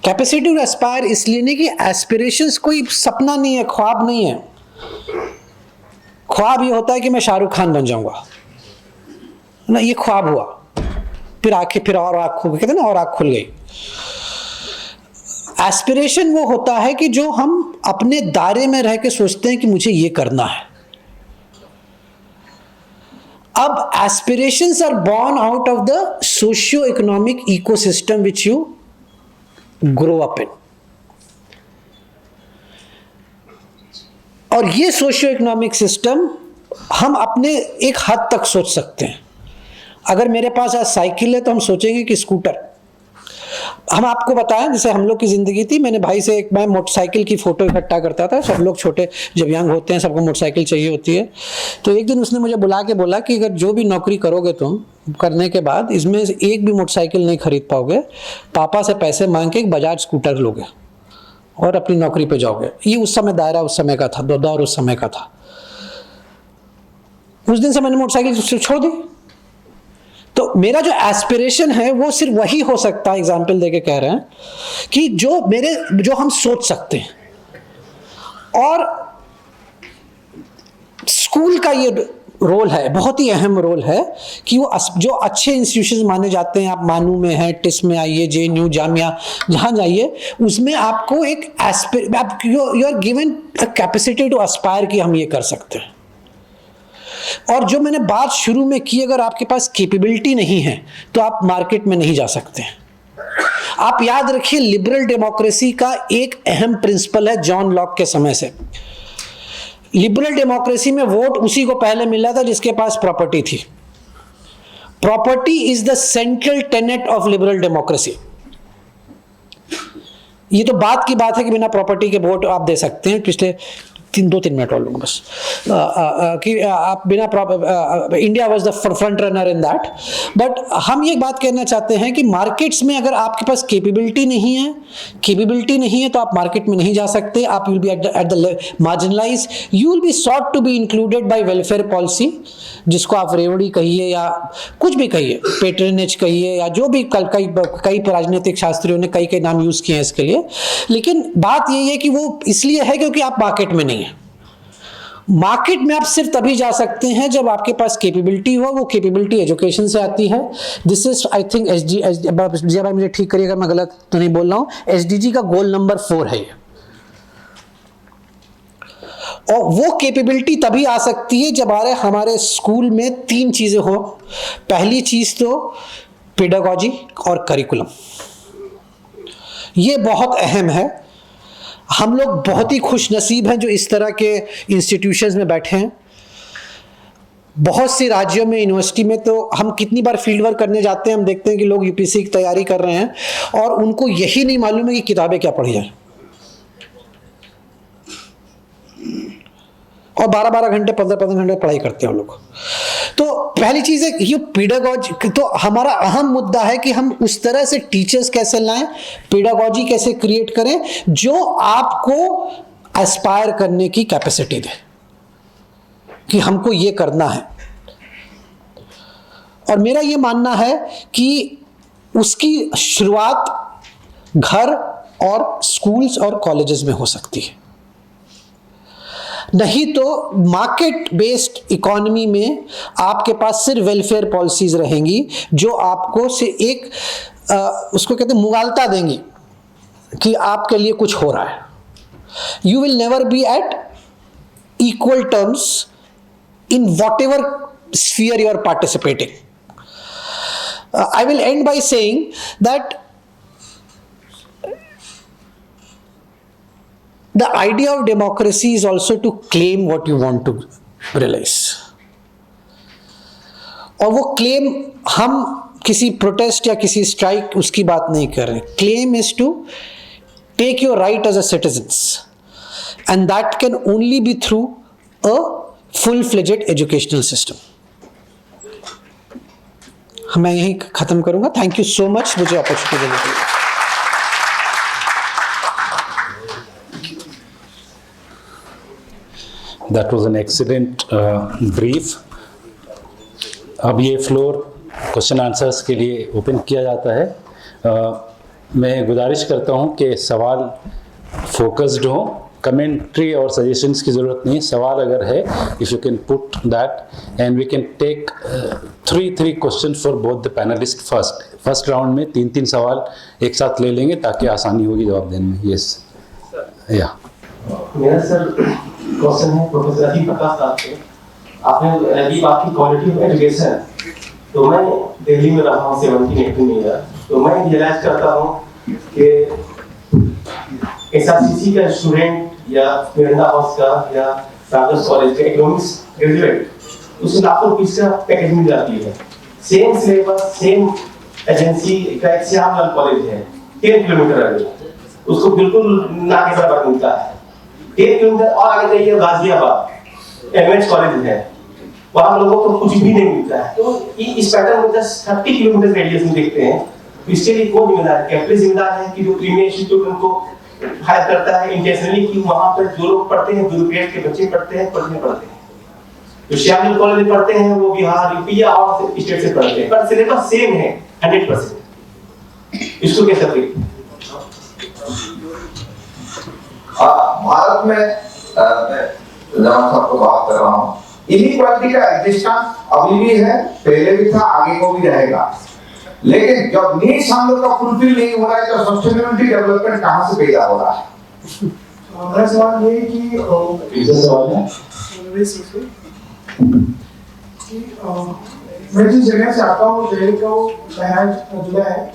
[SPEAKER 4] कैपेसिटी टू एस्पायर इसलिए नहीं कि एस्पिरेशंस कोई सपना नहीं है, ख्वाब नहीं है। ख्वाब ये होता है कि मैं शाहरुख खान बन जाऊंगा ना, ये ख्वाब हुआ, फिर आंखें, फिर और आँख खुल गई, कहते हैं ना, और आँख खुल गई। एस्पिरेशन वो होता है कि जो हम अपने दायरे में रह के सोचते हैं कि मुझे ये करना है। अब aspirations are born out of the socio economic ecosystem which you grow up in. और ये सोशियो इकोनॉमिक सिस्टम हम अपने एक हद तक सोच सकते हैं। अगर मेरे पास आज साइकिल है तो हम सोचेंगे कि स्कूटर। हम आपको बताएं, जैसे हम लोग की ज़िंदगी थी, मैंने भाई से मैं मोटरसाइकिल की फ़ोटो इकट्ठा करता था। सब लोग छोटे जब यंग होते हैं सबको मोटरसाइकिल चाहिए होती है। तो एक दिन उसने मुझे बुला के बोला कि अगर जो भी नौकरी करोगे तुम, करने के बाद इसमें से एक भी मोटरसाइकिल नहीं खरीद पाओगे, पापा से पैसे मांग के एक बजाज स्कूटर लोगे और अपनी नौकरी पे जाओगे। ये उस समय दायरा उस समय का था, दौर उस समय का था। उस दिन से मैंने मोटरसाइकिल छोड़ दी। तो मेरा जो एस्पिरेशन है वो सिर्फ वही हो सकता है, एग्जाम्पल देके कह रहे हैं, कि जो हम सोच सकते हैं। और स्कूल का ये रोल है, बहुत ही अहम रोल है, कि वो जो अच्छे इंस्टीट्यूशन माने जाते हैं, आप मानू में हैं, टिस में आइए, JNU, जामिया, जहाँ जाइए, उसमें आपको एक you are given a capacity to aspire कि हम ये कर सकते हैं। और जो मैंने बात शुरू में की, अगर आपके पास कैपेबिलिटी नहीं है तो आप मार्केट में नहीं जा सकते। आप याद रखिए, लिबरल डेमोक्रेसी का एक अहम प्रिंसिपल है जॉन लॉक के समय से। लिबरल डेमोक्रेसी में वोट उसी को पहले मिला था जिसके पास प्रॉपर्टी थी। Property is the central Tenet of liberal democracy. ये तो बात की बात है कि बिना प्रॉपर्टी के वोट आप दे सकते हैं। पिछले 2-3 मिनट और लूँगा बस, कि आप बिना India was the front runner in that. But हम ये बात कहना चाहते हैं कि मार्केट्स में अगर आपके पास कैपेबिलिटी नहीं है तो आप मार्केट में नहीं जा सकते। आप will be at the marginalise, you will be sought to be included by welfare policy, जिसको आप रेवड़ी कहिए या कुछ भी कहिए, पेट्रेनेज कहिए, या जो भी कई राजनीतिक शास्त्रियों ने कई नाम यूज़ किए हैं इसके लिए। लेकिन बात यही है कि वो इसलिए है क्योंकि आप मार्केट में नहीं है। मार्केट में आप सिर्फ तभी जा सकते हैं जब आपके पास कैपेबिलिटी हो, वो कैपेबिलिटी एजुकेशन से आती है। दिस इज आई थिंक जब मुझे ठीक करिएगा मैं गलत तो नहीं बोल रहा हूं, एसडीजी का गोल नंबर 4 है ये। और वो कैपेबिलिटी तभी आ सकती है जब हमारे स्कूल में 3 चीजें हो। पहली चीज तो पेडागॉजी और करिकुलम, ये बहुत अहम है। हम लोग बहुत ही खुश नसीब हैं जो इस तरह के इंस्टीट्यूशंस में बैठे हैं। बहुत से राज्यों में यूनिवर्सिटी में तो हम कितनी बार फील्ड वर्क करने जाते हैं, हम देखते हैं कि लोग यूपीएससी की तैयारी कर रहे हैं और उनको यही नहीं मालूम है कि किताबें क्या पढ़ी जाए, और 12-12 घंटे 15-15 घंटे पढ़ाई करते हैं लोग। तो पहली चीज है ये पेडागॉजी। तो हमारा अहम मुद्दा है कि हम उस तरह से टीचर्स कैसे लाएं, पेडागॉजी कैसे क्रिएट करें जो आपको एस्पायर करने की कैपेसिटी दे कि हमको ये करना है। और मेरा ये मानना है कि उसकी शुरुआत घर और स्कूल्स और कॉलेजेस में हो सकती है। नहीं तो मार्केट बेस्ड इकोनॉमी में आपके पास सिर्फ वेलफेयर पॉलिसीज रहेंगी जो आपको से एक उसको कहते हैं मुगालता देंगी कि आपके लिए कुछ हो रहा है। You will never be at equal terms in whatever sphere you are participating. I will end by saying that the idea of democracy is also to claim what you want to realize. और वो claim हम किसी protest या किसी strike उसकी बात नहीं कर रहे। Claim is to take your right as a citizens and that can only be through a full fledged educational system. मैं यहीं खत्म करूंगा। थैंक यू सो मच मुझे अपॉर्चुनिटी देने के लिए।
[SPEAKER 2] That was an excellent brief. अब ये फ्लोर क्वेश्चन आंसर्स के लिए ओपन किया जाता है। मैं गुजारिश करता हूँ कि सवाल फोकस्ड हो, कमेंट्री और सजेशंस की ज़रूरत नहीं। सवाल अगर है, if you can put that and we can take 3 question for both the panellist. First round में 3 सवाल एक साथ ले लेंगे ताकि आसानी होगी जवाब देने में। यस या
[SPEAKER 5] मेरा सर क्वेश्चन है प्रोफेसर अजीत प्रकाश साहब से। आपने अभी बात की क्वालिटी ऑफ एजुकेशन, तो मैं दिल्ली में रहा हूँ 17-18 ईयर, तो मैं रियलाइज करता हूँ कि एसआरसीसी का स्टूडेंट या मिरांडा हाउस का या राजर्स कॉलेज का इकोनॉमिक्स ग्रेजुएट उसे लाखों रुपये का पैकेज मिल जाती है। सेम सिलेबस सेम एजेंसी का एक श्यामलाल कॉलेज है 10 किलोमीटर आगे, उसको बिल्कुल ना के बराबर मिलता है। 10 किलोमीटर और आगे जाइए गाजियाबाद एमएच कॉलेज है, वहाँ लोगों को कुछ भी नहीं मिलता है। तो इस पैटर्न को 30 किलोमीटर रेडियस में देखते हैं। इसके लिए कौन जिम्मेदार है? कैपिटल जिम्मेदार है कि जो प्रीमियर इंस्टीट्यूट उनको हायर करता है इंटेंशनली कि वहाँ पर जो लोग पढ़ते हैं, ब्यूरोक्रेट के बच्चे पढ़ते हैं। तो श्यामलाल कॉलेज में पढ़ते हैं वो बिहार, यूपी या और स्टेट से पढ़ते हैं, पर सिलेबस सेम है 100%। इसको कैसे देखते?
[SPEAKER 6] भारत में जब सबको बात कर रहा हूँ, इनइक्वालिटी का एग्जिस्टेंस अभी भी है, पहले भी था, आगे को भी रहेगा। लेकिन जब नीड्स हम लोग का फुलफिल नहीं हो रहा है तो सस्टेनेबिलिटी डेवलपमेंट कहाँ से पैदा हो रहा है?
[SPEAKER 7] हमारा सवाल ये है कि मैं जिस जगह से आता हूँ दिल्ली का वो बहराइच जिला है,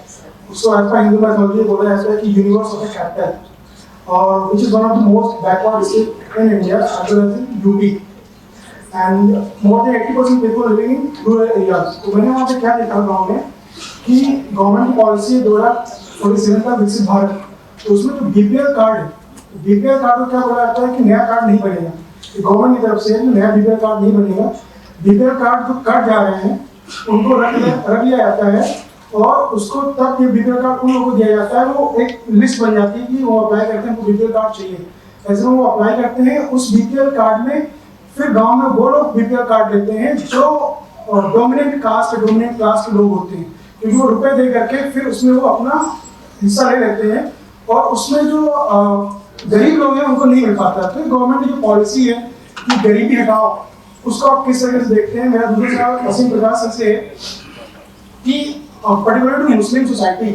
[SPEAKER 7] उसको अल्फा हिंदू मैथोलॉजी बोला जाता है कि यूनिवर्स ऑफ द कैपिटल, और which is one of the most backward state in India, other than UP, and more than 80% people living in rural areas. तो मैंने वहाँ पे क्या देखा गाँव में कि गवर्नमेंट की पॉलिसी 2047 का विकसित भारत, तो उसमें जो बीपीएल कार्ड है, बीपीएल कार्ड को क्या बोला जाता है कि नया कार्ड नहीं बनेगा, गवर्नमेंट की तरफ से नया बीपीएल कार्ड नहीं बनेगा। बीपीएल कार्ड जो कट जा रहे हैं उनको रख लिया जाता है और उसको तब ये बीपीएल कार्ड उन लोगों को दिया जाता है। वो एक लिस्ट बन जाती है कि वो अप्लाई करते हैं, उनको बीपीएल कार्ड चाहिए, ऐसे में वो अप्लाई करते हैं। उस बीपीएल कार्ड में फिर गांव में वो लोग बीपीएल कार्ड लेते हैं जो डोमिनेंट कास्ट के लोग होते हैं, क्योंकि वो रुपए दे करके फिर उसमें वो अपना हिस्सा ले लेते हैं और उसमें जो गरीब लोग हैं उनको नहीं मिल पाता। तो गवर्नमेंट की जो पॉलिसी है कि गरीबी हटाओ, उसको आप किस तरह से देखते हैं? मेरा दूसरा सवाल असीम प्रकाश सर से है कि पर्टिकुलर टू मुस्लिम सोसाइटी,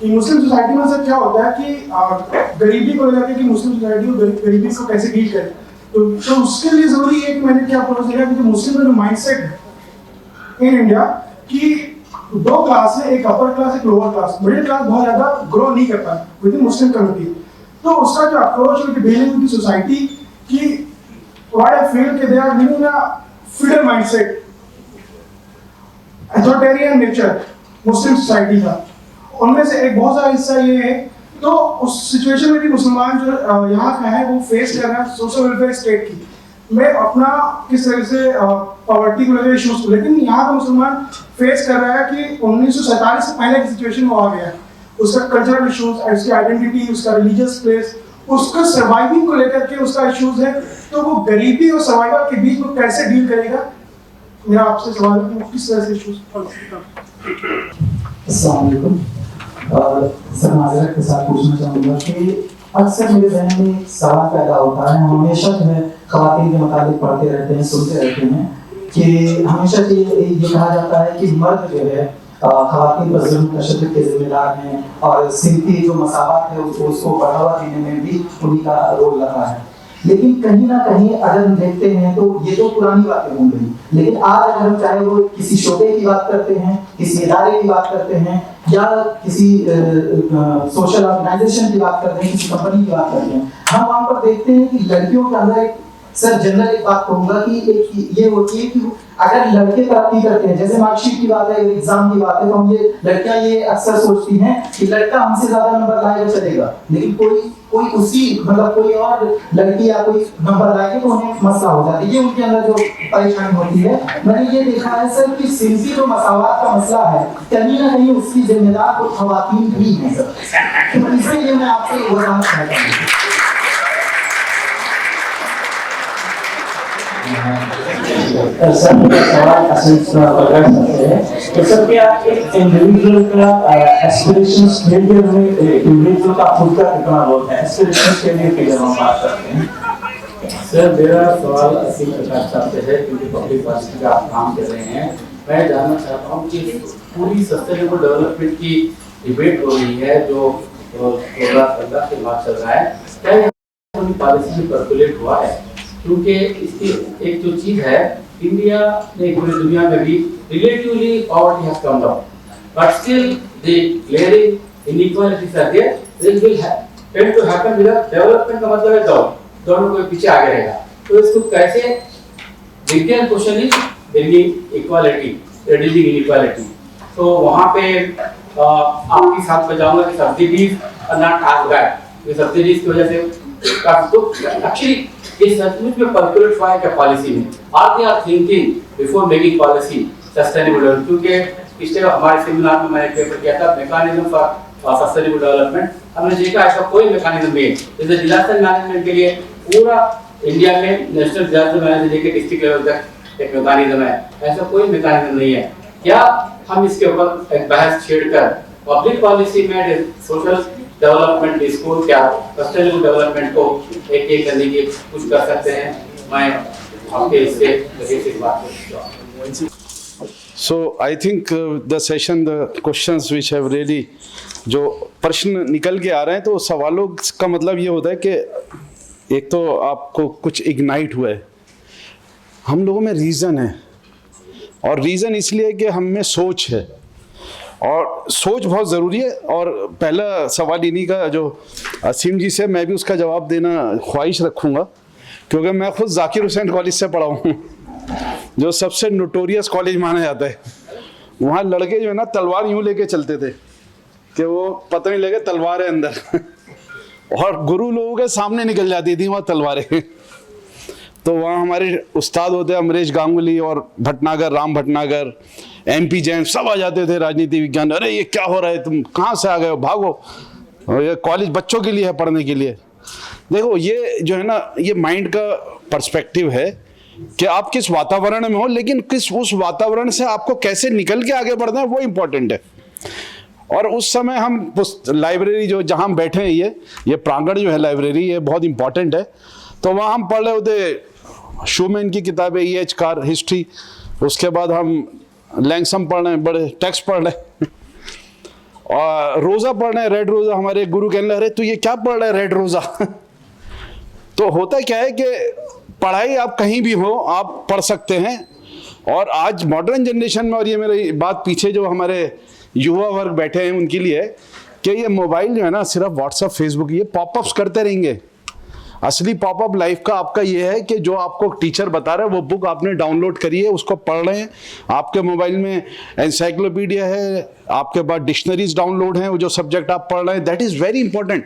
[SPEAKER 7] कि मुस्लिम सोसाइटी में सर क्या होता है कि गरीबी को लेकर के मुस्लिम सोसाइटी गरीबी को कैसे डील करे, तो उसके लिए जरूरी है कि मैंने क्या अप्रोच किया कि मुस्लिम का जो माइंडसेट है इन इंडिया कि दो क्लास है, एक अपर क्लास एक लोअर क्लास, मिडिल क्लास बहुत ज्यादा ग्रो नहीं करता विद इन मुस्लिम कम्युनिटी। तो उसका जो अप्रोच है कि डीलिंग विद सोसाइटी कि व्हाट आई फील कि they are living a freedom mindset, authoritarian nature Muslim society का, उनमें से एक बहुत सारा हिस्सा ये है। तो उस सिचुएशन में भी मुसलमान जो यहाँ का है वो फेस कर रहा है सोशल वेलफेयर स्टेट की, मैं अपना किस तरह से पॉवर्टी को लेकर इश्यूज को, लेकिन यहाँ का मुसलमान फेस कर रहा है कि 1947 से पहले की सिचुएशन में आ गया है, उसका कल्चरल इश्यूज, उसकी आइडेंटिटी, उसका रिलीजियस प्लेस, उसका सर्वाइविंग को लेकर के उसका इश्यूज है। तो वो गरीबी और सर्वाइवल के बीच में कैसे डील करेगा, मेरा आपसे सवाल है कि किस तरह से इश्यूज।
[SPEAKER 8] अस्सलाम वालेकुम। सर माजरत के साथ पूछना चाहूँगा कि अक्सर मेरे जहन में सवाल पैदा होता है, हम हमेशा जो है ख़वातीन के मुताबिक पढ़ते रहते हैं, सुनते रहते हैं कि हमेशा ये कहा जाता है कि मर्द जो है ख़वातीन पर जुल्म तशद्दुद के जिम्मेदार हैं और सिंफी जो मसावत है उसको बढ़ावा देने में भी उन्हीं का रोल रहा है। लेकिन कहीं ना कहीं अगर हम देखते हैं तो ये तो पुरानी बातें हो गई, लेकिन आज अगर हम चाहे वो किसी शोबे की बात करते हैं, किसी इदारे की बात करते हैं या किसी सोशल ऑर्गेनाइजेशन की बात करते हैं, किसी कंपनी की बात करते हैं, हम वहाँ पर देखते हैं कि लड़कियों के अंदर एक सर जनरल एक बात कहूँगा कि एक ये होती है कि अगर लड़के तरक्की करते हैं, जैसे मार्कशीट की बात है, एग्जाम की बात है, तो हम ये लड़कियां ये अक्सर सोचती हैं कि लड़का हमसे ज्यादा नंबर लाएगा चलेगा, लेकिन कोई उसी मतलब कोई और लड़की या कोई नंबर लाएगी तो उन्हें मसला हो जाता है, ये उनके अंदर जो परेशानी होती है। मैंने ये देखा है सर कि सिंफी जो मसावत का मसला है कहीं ना कहीं उसकी जिम्मेदार तो ख़वातीन भी हैं सर, तो इसलिए मैं आपसे वजाहत चाहता हूँ।
[SPEAKER 5] सर मेरा सवाल असीम प्रकाश सर है कि सर क्या एक इंडिविजुअल का एस्पिरेशंस के लिए हमें इंडिविजुअल का खुद का कितना रोल है एस्पिरेशंस के लिए जब हम बात करते हैं?
[SPEAKER 9] सर मेरा सवाल असीम प्रकाश साहब से है क्योंकि पब्लिक पॉलिसी का आप काम कर रहे हैं। मैं जानना चाहता हूँ कि पूरी सस्टेनेबल डेवलपमेंट की डिबेट हो रही है जो 16-15 के बाद चल रहा है, क्या ये पॉलिसी में पर्कुलेट हुआ है? क्योंकि इसकी एक जो चीज है, इंडिया ने पूरी दुनिया में भी relatively poverty has come down, but still the glaring inequalities are there, this will tend to happen with development का मतलब है डाउन, दोनों को पीछे आगे रहेगा। तो इसको कैसे begin question is bringing equality, reducing inequality. तो वहां पे आपके साथ बजाऊंगा कि subsidies are not as bad, ये सब्सिडीज की वजह से काफी तो एक्चुअली ये सचमुच में पर्कुलेट हुआ है क्या पॉलिसी में? Are they are thinking before making policy sustainable development? क्योंकि पिछले हमारे सेमिनार में मैंने पेपर किया था मैकेनिज्म फॉर सस्टेनेबल डेवलपमेंट, हमने देखा ऐसा कोई मैकेनिज्म नहीं है। जैसे डिजास्टर मैनेजमेंट के लिए पूरा इंडिया में नेशनल डिजास्टर मैनेजमेंट लेके डिस्ट्रिक्ट लेवल तक एक मैकेनिज्म है, ऐसा कोई मैकेनिज्म नहीं है। क्या हम इसके ऊपर एक बहस छेड़कर पब्लिक पॉलिसी में सोशल डेवलपमेंट इसको क्या सस्टेनेबल डेवलपमेंट को एक करने की कुछ कर सकते हैं? मैं आपके इससे बेसिक बात करता हूं।
[SPEAKER 3] So I think the session, the questions which have really जो प्रश्न निकल के आ रहे हैं, तो सवालों का मतलब ये होता है कि एक तो आपको कुछ इग्नाइट हुआ है, हम लोगों में रीज़न है, और रीज़न इसलिए है कि हम में सोच है, और सोच बहुत ज़रूरी है। और पहला सवाल इन्हीं का जो असीम जी से, मैं भी उसका जवाब देना ख्वाहिश रखूँगा, क्योंकि मैं खुद जाकिर हुसैन कॉलेज से पढ़ा हूँ, जो सबसे नोटोरियस कॉलेज माना जाता है। वहाँ लड़के जो है ना तलवार यूँ लेके चलते थे कि वो पता नहीं लगे तलवार है अंदर और गुरु लोगों के सामने निकल जाती थी वहाँ तलवारें। तो वहाँ हमारे उस्ताद होते अमरीश गांगुली और भटनागर, राम भटनागर, MP जैन, सब आ जाते थे राजनीति विज्ञान। अरे ये क्या हो रहा है, तुम कहाँ से आ गए हो, भागो, ये कॉलेज बच्चों के लिए है, पढ़ने के लिए। देखो ये जो है ना, ये माइंड का पर्सपेक्टिव है कि आप किस वातावरण में हो, लेकिन किस उस वातावरण से आपको कैसे निकल के आगे बढ़ना है वो इम्पोर्टेंट है। और उस समय हम लाइब्रेरी जो जहाँ हम बैठे हैं, ये प्रांगण जो है लाइब्रेरी, ये बहुत इम्पोर्टेंट है। तो वहाँ हम पढ़ रहे होते शूमैन की किताब है E.H. कार हिस्ट्री, उसके बाद हम लैंगसम पढ़ रहे हैं, बड़े टेक्स्ट पढ़ रहे हैं और रोज़ा पढ़ रहे हैं, रेड रोज़ा। हमारे गुरु कहने लगे, तो ये क्या पढ़ रहे हैं रेड रोज़ा? तो होता क्या है कि पढ़ाई आप कहीं भी हो आप पढ़ सकते हैं। और आज मॉडर्न जनरेशन में, और ये मेरी बात पीछे जो हमारे युवा वर्ग बैठे हैं उनके लिए, कि ये मोबाइल जो है ना, सिर्फ व्हाट्सएप फेसबुक ये पॉपअप्स करते रहेंगे। असली पॉपअप लाइफ का आपका ये है कि जो आपको टीचर बता रहा है वो बुक आपने डाउनलोड करी है, उसको पढ़ रहे हैं। आपके मोबाइल में एनसाइक्लोपीडिया है, आपके पास डिक्शनरीज डाउनलोड हैं, वो जो सब्जेक्ट आप पढ़ रहे हैं, दैट इज वेरी इंपॉर्टेंट।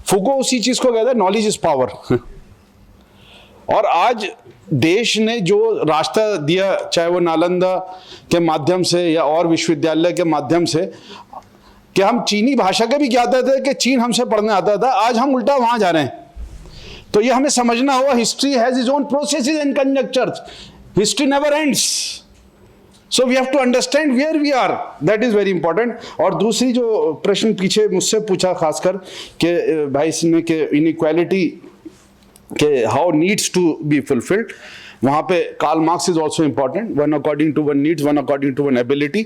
[SPEAKER 3] फुको उसी चीज को कहता है, नॉलेज इज पावर। और आज देश ने जो रास्ता दिया, चाहे वो नालंदा के माध्यम से या और विश्वविद्यालय के माध्यम से, कि हम चीनी भाषा के भी ज्ञाता थे कि चीन हमसे पढ़ने आता था, आज हम उल्टा वहां जा रहे हैं। तो ये हमें समझना होगा, history has its own processes and conjunctures, history never ends, so we have to understand where we are, that is very important. और दूसरी जो प्रश्न पीछे मुझसे पूछा खासकर कि भाई ने कि इनइक्वालिटी के how needs to be fulfilled, वहां पे Karl Marx is also important, one according to one needs, one according to one ability.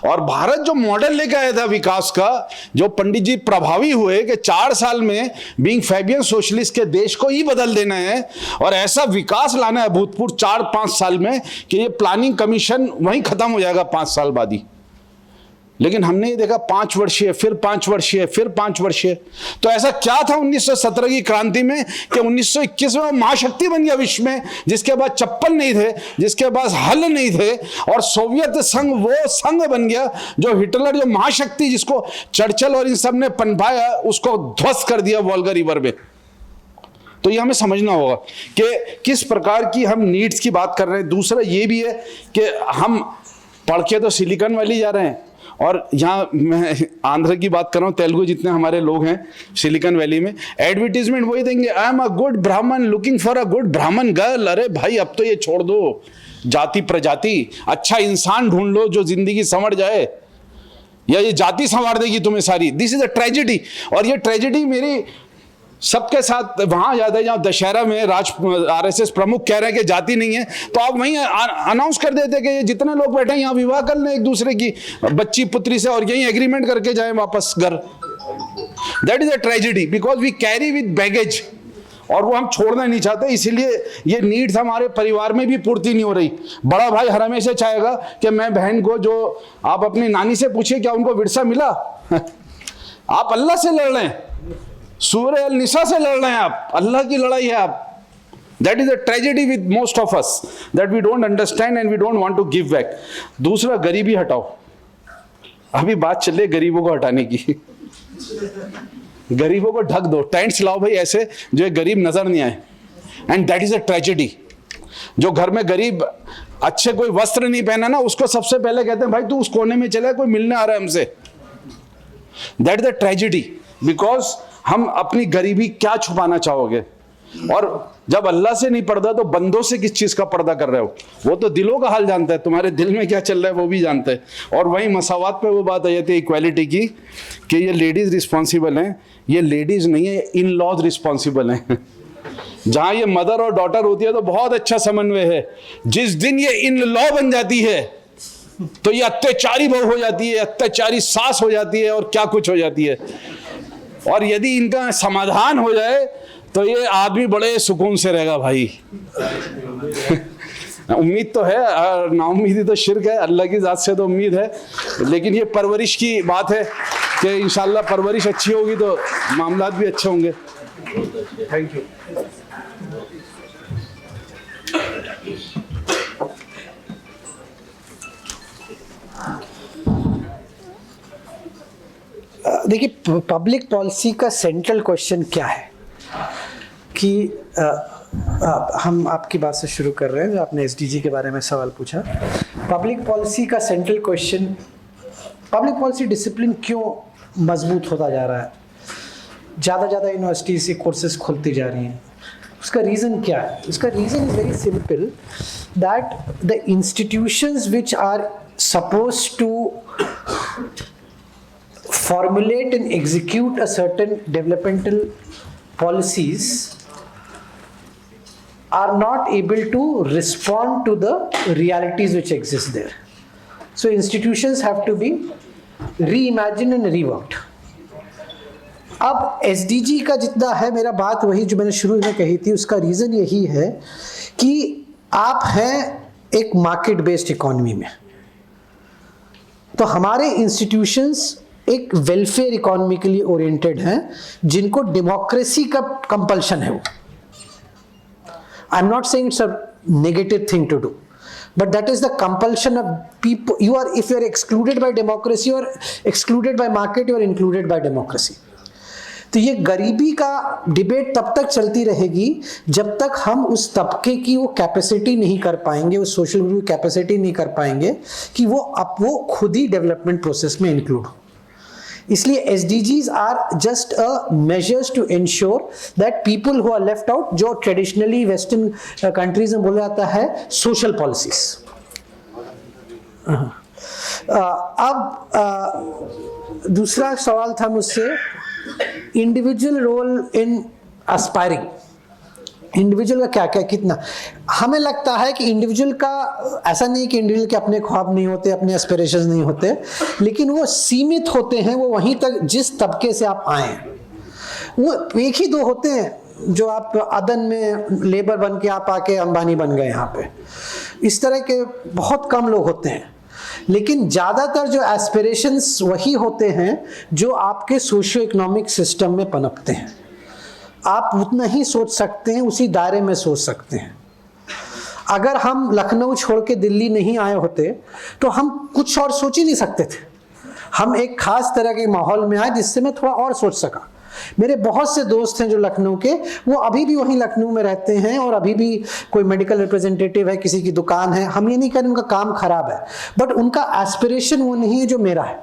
[SPEAKER 3] और भारत जो मॉडल लेकर आया था विकास का, जो पंडित जी प्रभावी हुए कि 4 साल में बीइंग फैबियन सोशलिस्ट के देश को ही बदल देना है और ऐसा विकास लाना है भूतपूर्व 4-5 साल में कि ये प्लानिंग कमीशन वहीं खत्म हो जाएगा 5 साल बाद ही। लेकिन हमने ये देखा 5 वर्षीय, फिर 5 वर्षीय, फिर 5 वर्षीय। तो ऐसा क्या था 1917 की क्रांति में कि 1921 में वो महाशक्ति बन गया विश्व में, जिसके बाद चप्पल नहीं थे, जिसके पास हल नहीं थे, और सोवियत संघ वो संघ बन गया जो हिटलर, जो महाशक्ति जिसको चर्चिल और इन सब ने पनपाया, उसको ध्वस्त कर दिया वोल्गा रिवर में। तो ये हमें समझना होगा कि किस प्रकार की हम नीड्स की बात कर रहे हैं। दूसरा ये भी है कि हम पढ़ के तो सिलिकॉन वैली जा रहे हैं, और यहाँ मैं आंध्र की बात कर रहा हूँ, तेलुगु जितने हमारे लोग हैं सिलिकॉन वैली में, एडवर्टीजमेंट वही देंगे, आई एम अ गुड ब्राह्मण लुकिंग फॉर अ गुड ब्राह्मण गर्ल। अरे भाई अब तो ये छोड़ दो जाति प्रजाति, अच्छा इंसान ढूंढ लो जो जिंदगी संवर जाए, या ये जाति संवार देगी तुम्हें सारी। This is a tragedy. और ये ट्रेजेडी मेरी सबके साथ वहां याद है जहां दशहरा में RSS प्रमुख कह रहे हैं कि जाति नहीं है, तो आप वहीं अनाउंस कर देते कि ये जितने लोग बैठे हैं यहाँ विवाह कर लें एक दूसरे की बच्ची पुत्री से और यहीं एग्रीमेंट करके जाएं वापस घर। That is a tragedy because we carry with baggage, और वो हम छोड़ना नहीं चाहते। इसीलिए ये नीड्स हमारे परिवार में भी पूर्ति नहीं हो रही। बड़ा भाई हर हमेशा चाहेगा कि मैं बहन को, जो आप अपनी नानी से पूछिए क्या उनको विरसा मिला आप अल्लाह से लड़ रहे हैं, सूरह अल निसा से लड़ रहे हैं आप, अल्लाह की लड़ाई है आप। That is a tragedy with most of us, that we don't understand and we don't want to give back. दूसरा, गरीबी हटाओ। अभी बात चले गरीबों को हटाने की, गरीबों को ढक दो, टेंट्स लाओ भाई ऐसे जो गरीब नजर नहीं आए, and that is a tragedy. जो घर में गरीब अच्छे कोई वस्त्र नहीं पहना ना, उसको सबसे पहले कहते हैं भाई तू उस कोने में चला, कोई मिलने आ रहा है हमसे। That is a tragedy because हम अपनी गरीबी क्या छुपाना चाहोगे, और जब अल्लाह से नहीं पर्दा तो बंदों से किस चीज का पर्दा कर रहे हो? वो तो दिलों का हाल जानता है, तुम्हारे दिल में क्या चल रहा है वो भी जानते हैं। और वहीं मसावात पे वो बात आ जाती है इक्वालिटी की, कि ये लेडीज रिस्पॉन्सिबल हैं, ये लेडीज नहीं है, इन लॉज रिस्पॉन्सिबल हैं। जहां ये मदर और डॉटर होती है तो बहुत अच्छा समन्वय है, जिस दिन ये इन लॉ बन जाती है तो ये अत्याचारी बहू हो जाती है, अत्याचारी सास हो जाती है, और क्या कुछ हो जाती है। और यदि इनका समाधान हो जाए तो ये आदमी बड़े सुकून से रहेगा भाई। उम्मीद तो है, नाउम्मीदी तो शिर्क है, अल्लाह की जात से तो उम्मीद है, लेकिन ये परवरिश की बात है कि इंशाल्लाह परवरिश अच्छी होगी तो मामलात भी अच्छे होंगे। Thank you.
[SPEAKER 4] देखिए, पब्लिक पॉलिसी का सेंट्रल क्वेश्चन क्या है कि हम आपकी बात से शुरू कर रहे हैं, जो आपने SDG के बारे में सवाल पूछा। पब्लिक पॉलिसी का central question, public policy discipline क्यों मजबूत होता जा रहा है, ज़्यादा यूनिवर्सिटी से कोर्सेज खुलती जा रही हैं, उसका रीज़न क्या है? उसका reason is very simple, that the institutions which are supposed to formulate and execute a certain developmental policies are not able to respond to the realities which exist there. So institutions have to be reimagined and reworked. अब SDG का जितना है, मेरा बात वही जो मैंने शुरू में कही थी, उसका रीज़न यही है कि आप हैं एक मार्केट बेस्ड इकोनॉमी में, तो हमारे इंस्टीट्यूशंस एक वेलफेयर इकोनॉमी के लिए ओरिएंटेड हैं, जिनको डेमोक्रेसी का कंपल्शन है वो. I am not saying it's a negative thing to do, but that is the compulsion of people. If you are excluded by democracy or excluded by market, you are included by democracy. तो ये गरीबी का debate तब तक चलती रहेगी जब तक हम उस तबके की वो कैपेसिटी नहीं कर पाएंगे, उस सोशल ग्रुप की कैपेसिटी नहीं कर पाएंगे कि वो खुद ही डेवलपमेंट प्रोसेस में इंक्लूड हो. इसलिए SDGs are just a measures to ensure that people who are left out, जो ट्रेडिशनली वेस्टर्न कंट्रीज में बोला जाता है सोशल पॉलिसीज. अब दूसरा सवाल था मुझसे, individual role in aspiring. Individual का क्या क्या कितना, हमें लगता है कि इंडिविजुअल का, ऐसा नहीं कि इंडिविजुअल के अपने ख्वाब नहीं होते, अपने एस्पिरेशंस नहीं होते, लेकिन वो सीमित होते हैं. वो वहीं तक जिस तबके से आप आए हैं, वो एक ही दो होते हैं जो आप अदन में लेबर बन के आप आके अंबानी बन गए यहाँ पे. इस तरह के बहुत कम लोग होते हैं, लेकिन ज़्यादातर जो एस्पिरेशंस वही होते हैं जो आपके सोशियो इकोनॉमिक सिस्टम में पनपते हैं. आप उतना ही सोच सकते हैं, उसी दायरे में सोच सकते हैं. अगर हम लखनऊ छोड़ के दिल्ली नहीं आए होते तो हम कुछ और सोच ही नहीं सकते थे. हम एक खास तरह के माहौल में आए जिससे मैं थोड़ा और सोच सका. मेरे बहुत से दोस्त हैं जो लखनऊ के, वो अभी भी वहीं लखनऊ में रहते हैं और अभी भी कोई मेडिकल रिप्रेजेंटेटिव है, किसी की दुकान है. हम ये नहीं कह रहे उनका काम खराब है, बट उनका एस्पिरेशन वो नहीं है जो मेरा है,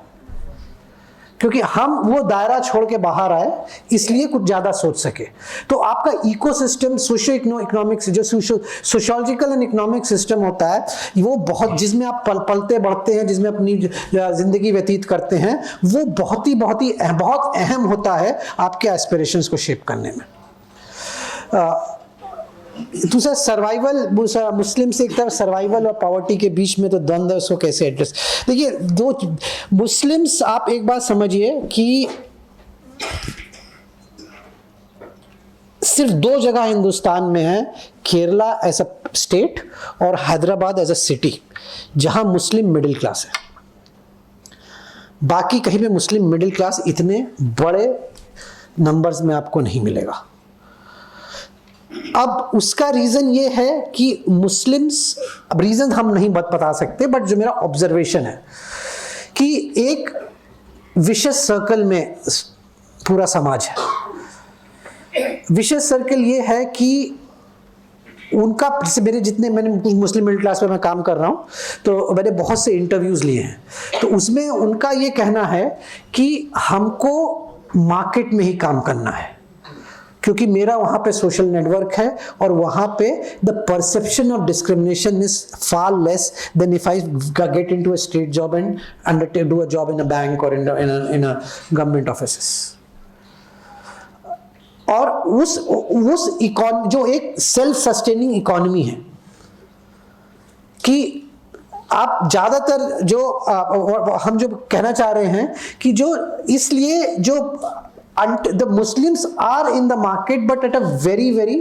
[SPEAKER 4] क्योंकि हम वो दायरा छोड़ के बाहर आए इसलिए कुछ ज़्यादा सोच सके. तो आपका इकोसिस्टम, सोशियो इकोनॉमिक, जो सोशियोलॉजिकल एंड इकोनॉमिक सिस्टम होता है, वो बहुत, जिसमें आप पलते बढ़ते हैं, जिसमें अपनी ज़िंदगी व्यतीत करते हैं, वो बहुत अहम होता है आपके एस्पिरेशंस को शेप करने में. दूसरा सर्वाइवल, मुस्लिम से एक तरफ सर्वाइवल और पॉवर्टी के बीच में तो द्वंद्व, उसको कैसे एड्रेस. देखिए, दो मुस्लिम्स, आप एक बात समझिए कि सिर्फ दो जगह हिंदुस्तान में है, केरला एज अ स्टेट और हैदराबाद एज अ सिटी, जहां मुस्लिम मिडिल क्लास है. बाकी कहीं पे मुस्लिम मिडिल क्लास इतने बड़े नंबर्स में आपको नहीं मिलेगा. अब उसका रीज़न ये है कि मुस्लिम्स, अब रीज़न हम नहीं बता सकते, बट जो मेरा ऑब्जर्वेशन है कि एक विशेष सर्कल में पूरा समाज है. विशेष सर्कल ये है कि उनका, मेरे जितने, मैंने मुस्लिम मिडिल क्लास पे मैं काम कर रहा हूँ, तो मैंने बहुत से इंटरव्यूज़ लिए हैं, तो उसमें उनका ये कहना है कि हमको मार्केट में ही काम करना है, क्योंकि मेरा वहाँ पे सोशल नेटवर्क है और वहाँ पे the perception of discrimination is far less than if I get into a state job and do a job in a bank और इन अ गवर्नमेंट ऑफिसेस. और उस इकोनॉमी, जो एक सेल्फ सस्टेनिंग इकोनॉमी है, कि आप ज़्यादातर जो हम जो कहना चाह रहे हैं कि जो, इसलिए जो the Muslims are in the market but at a very very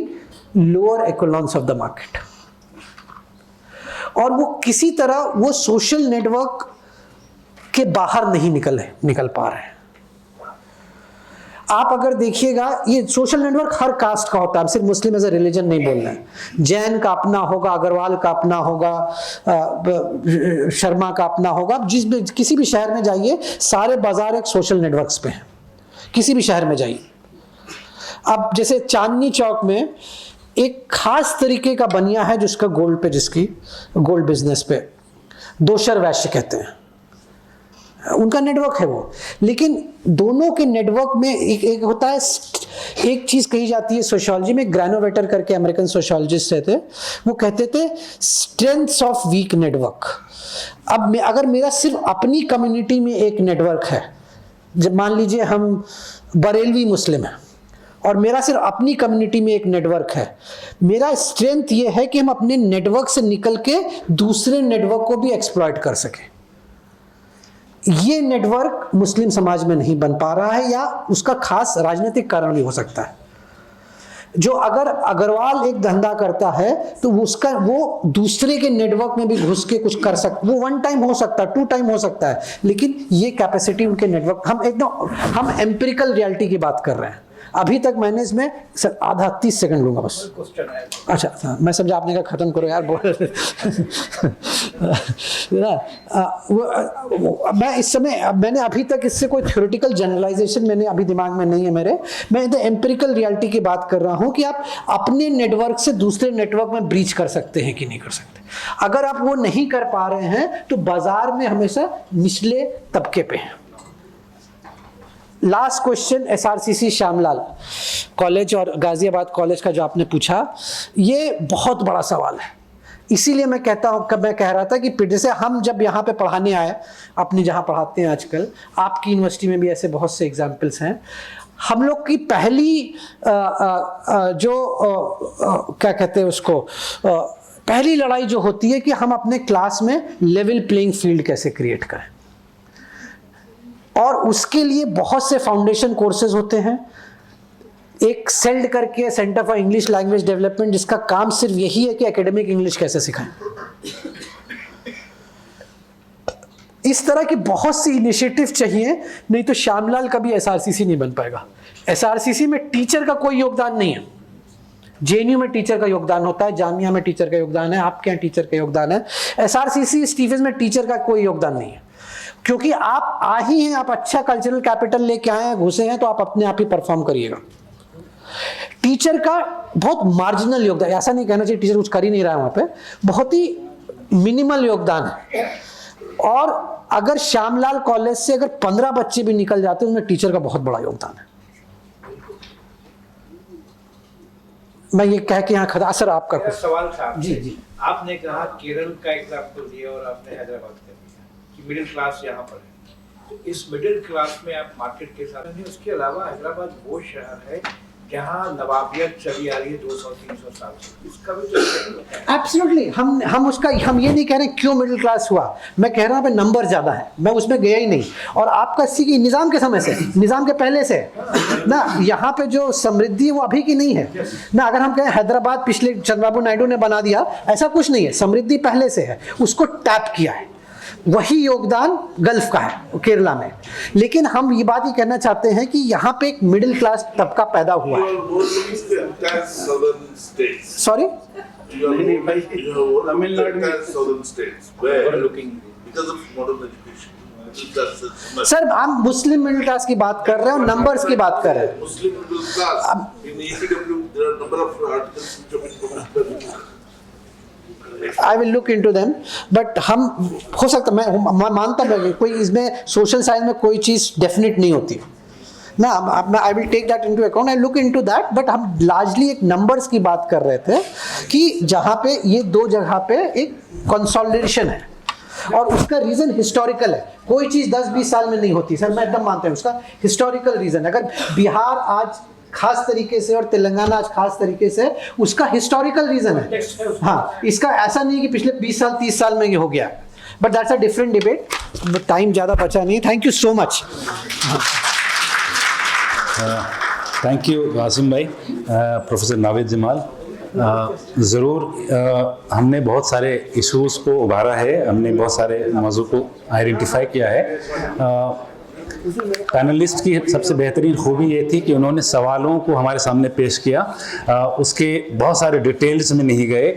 [SPEAKER 4] lower echelons of the market, और वो किसी तरह वो सोशल नेटवर्क के बाहर नहीं निकल पा रहे हैं. आप अगर देखिएगा, ये सोशल नेटवर्क हर कास्ट का होता है, सिर्फ मुस्लिम एज ए रिलीजन नहीं बोल रहे हैं. जैन का अपना होगा, अग्रवाल का अपना होगा, शर्मा का अपना होगा. जिस किसी भी शहर में जाइए, सारे बाजार एक सोशल नेटवर्क्स पे हैं, किसी भी शहर में जाइए. अब जैसे चांदनी चौक में एक खास तरीके का बनिया है जिसका गोल्ड पे, जिसकी गोल्ड बिजनेस पे दोशर वैश्य कहते हैं, उनका नेटवर्क है वो. लेकिन दोनों के नेटवर्क में एक होता है, एक चीज कही जाती है सोशियोलॉजी में, ग्रैनोवेटर करके अमेरिकन सोशियोलॉजिस्ट थे, वो कहते थे स्ट्रेंथ्स ऑफ वीक नेटवर्क. अब अगर मेरा सिर्फ अपनी कम्युनिटी में एक नेटवर्क है, जब मान लीजिए हम बरेलवी मुस्लिम हैं और मेरा सिर्फ अपनी कम्युनिटी में एक नेटवर्क है। मेरा स्ट्रेंथ ये है कि हम अपने नेटवर्क से निकल के दूसरे नेटवर्क को भी एक्सप्लॉइट कर सकें। ये नेटवर्क मुस्लिम समाज में नहीं बन पा रहा है, या उसका खास राजनीतिक कारण भी हो सकता है। जो अगर अग्रवाल एक धंधा करता है तो वो दूसरे के नेटवर्क में भी घुस के कुछ कर सकता, वो 1 टाइम हो सकता है, 2 टाइम हो सकता है, लेकिन ये कैपेसिटी उनके नेटवर्क, हम एम्पिरिकल रियलिटी की बात कर रहे हैं। अभी तक मैंने इसमें सर आधा 30 सेकंड लूंगा बस। अच्छा, मैं समझा आपने कहा खत्म करो यार, मैं इस समय, मैंने अभी तक इससे कोई थ्योरेटिकल जनरलाइजेशन मैंने अभी दिमाग में नहीं है मेरे। मैं एम्पिरिकल रियलिटी की बात कर रहा हूं कि आप अपने नेटवर्क से दूसरे नेटवर्क में ब्रीच कर सकते हैं कि नहीं कर सकते। अगर आप वो नहीं कर पा रहे हैं तो बाजार में हमेशा निचले तबके पे हैं। Last question SRCC Shyamlal college और गाजियाबाद कॉलेज का जो आपने पूछा, ये बहुत बड़ा सवाल है। इसीलिए मैं कह रहा था कि जैसे हम जब यहाँ पे पढ़ाने आए, अपनी जहाँ पढ़ाते हैं आजकल, आपकी यूनिवर्सिटी में भी ऐसे बहुत से एग्जाम्पल्स हैं। हम लोग की पहली क्या कहते हैं उसको, पहली लड़ाई जो होती है कि हम अपने क्लास में लेवल प्लेइंग फील्ड कैसे क्रिएट करें, और उसके लिए बहुत से फाउंडेशन कोर्सेज होते हैं। एक सेल्ड करके centre for English language development, जिसका काम सिर्फ यही है कि एकेडमिक इंग्लिश कैसे सिखाएं। इस तरह की बहुत सी इनिशिएटिव चाहिए, नहीं तो श्यामलाल का भी SRCC नहीं बन पाएगा। SRCC में टीचर का कोई योगदान नहीं है। JNU में टीचर का योगदान होता है, जामिया में टीचर का योगदान है, आपके यहाँ टीचर का योगदान है। SRCC स्टीफेंस में टीचर का कोई योगदान नहीं है, क्योंकि आप आ ही हैं, आप अच्छा कल्चरल कैपिटल लेके आए हैं, घुसे हैं, तो आप अपने आप ही परफॉर्म करिएगा। टीचर का बहुत मार्जिनल योगदान, ऐसा नहीं कहना चाहिए टीचर कुछ कर ही नहीं रहा है, वहां पे बहुत ही मिनिमल योगदान है। और अगर श्यामलाल कॉलेज से अगर 15 बच्चे भी निकल जाते हैं, उसमें टीचर का बहुत बड़ा योगदान है। मैं ये कह के यहाँ खड़ा, सर आपका कुछ
[SPEAKER 10] सवाल था
[SPEAKER 4] जी।
[SPEAKER 10] आपने कहा केरल का एग्जाम्पल दिया और आपने हैदराबाद का दिया कि मिडिल क्लास यहाँ पर है, तो इस मिडिल क्लास में आप मार्केट के साथ नहीं। उसके अलावा हैदराबाद वो शहर है जहाँ नवाबियत चली आ रही है 200-300 साल से, इसका भी तो
[SPEAKER 4] एब्सोल्युटली हम ये नहीं कह रहे क्यों मिडिल क्लास हुआ, मैं कह रहा हूँ नंबर ज्यादा है, मैं उसमें गया ही नहीं। और आपका इसी की निजाम के समय से, निजाम के पहले से ना, यहाँ पे जो समृद्धि है वो अभी की नहीं है ना। अगर हम कहें हैदराबाद पिछले चंद्रबाबू नायडू ने बना दिया, ऐसा कुछ नहीं है, समृद्धि पहले से है, उसको टैप किया है। वही योगदान गल्फ का है केरला में। लेकिन हम ये बात ही कहना चाहते हैं कि यहाँ पे एक मिडिल क्लास तबका पैदा हुआ है। सॉरी, सर हम मुस्लिम मिडिल क्लास की बात कर रहे हैं और नंबर्स की बात कर रहे हैं। I will look into them, but हम हो सकता, मैं मानता हूँ कोई इसमें सोशल साइंस में कोई चीज़ डेफिनेट नहीं होती ना। I will take that into account, I look into that, but हम लार्जली एक नंबर्स की बात कर रहे थे कि जहाँ पे ये 2 जगह पे एक कंसोलिडेशन है, और उसका रीजन हिस्टोरिकल है। कोई चीज़ 10-20 साल में नहीं होती सर, मैं एकदम मानता हूँ उसका हिस्टोरिकल रीजन। अगर बिहार आज खास तरीके से और तेलंगाना आज खास तरीके से, उसका हिस्टोरिकल रीजन है। हाँ, इसका ऐसा नहीं कि पिछले 20 साल 30 साल में ये हो गया, but that's a different debate. Time ज़्यादा बचा नहीं। Thank you so much.
[SPEAKER 2] Thank you Asim भाई। प्रोफेसर नावेद जमाल, ज़रूर हमने बहुत सारे इश्यूज़ को उभारा है, हमने बहुत सारे मौजू को आइडेंटिफाई किया है। पैनलिस्ट की सबसे बेहतरीन खूबी ये थी कि उन्होंने सवालों को हमारे सामने पेश किया, उसके बहुत सारे डिटेल्स में नहीं गए।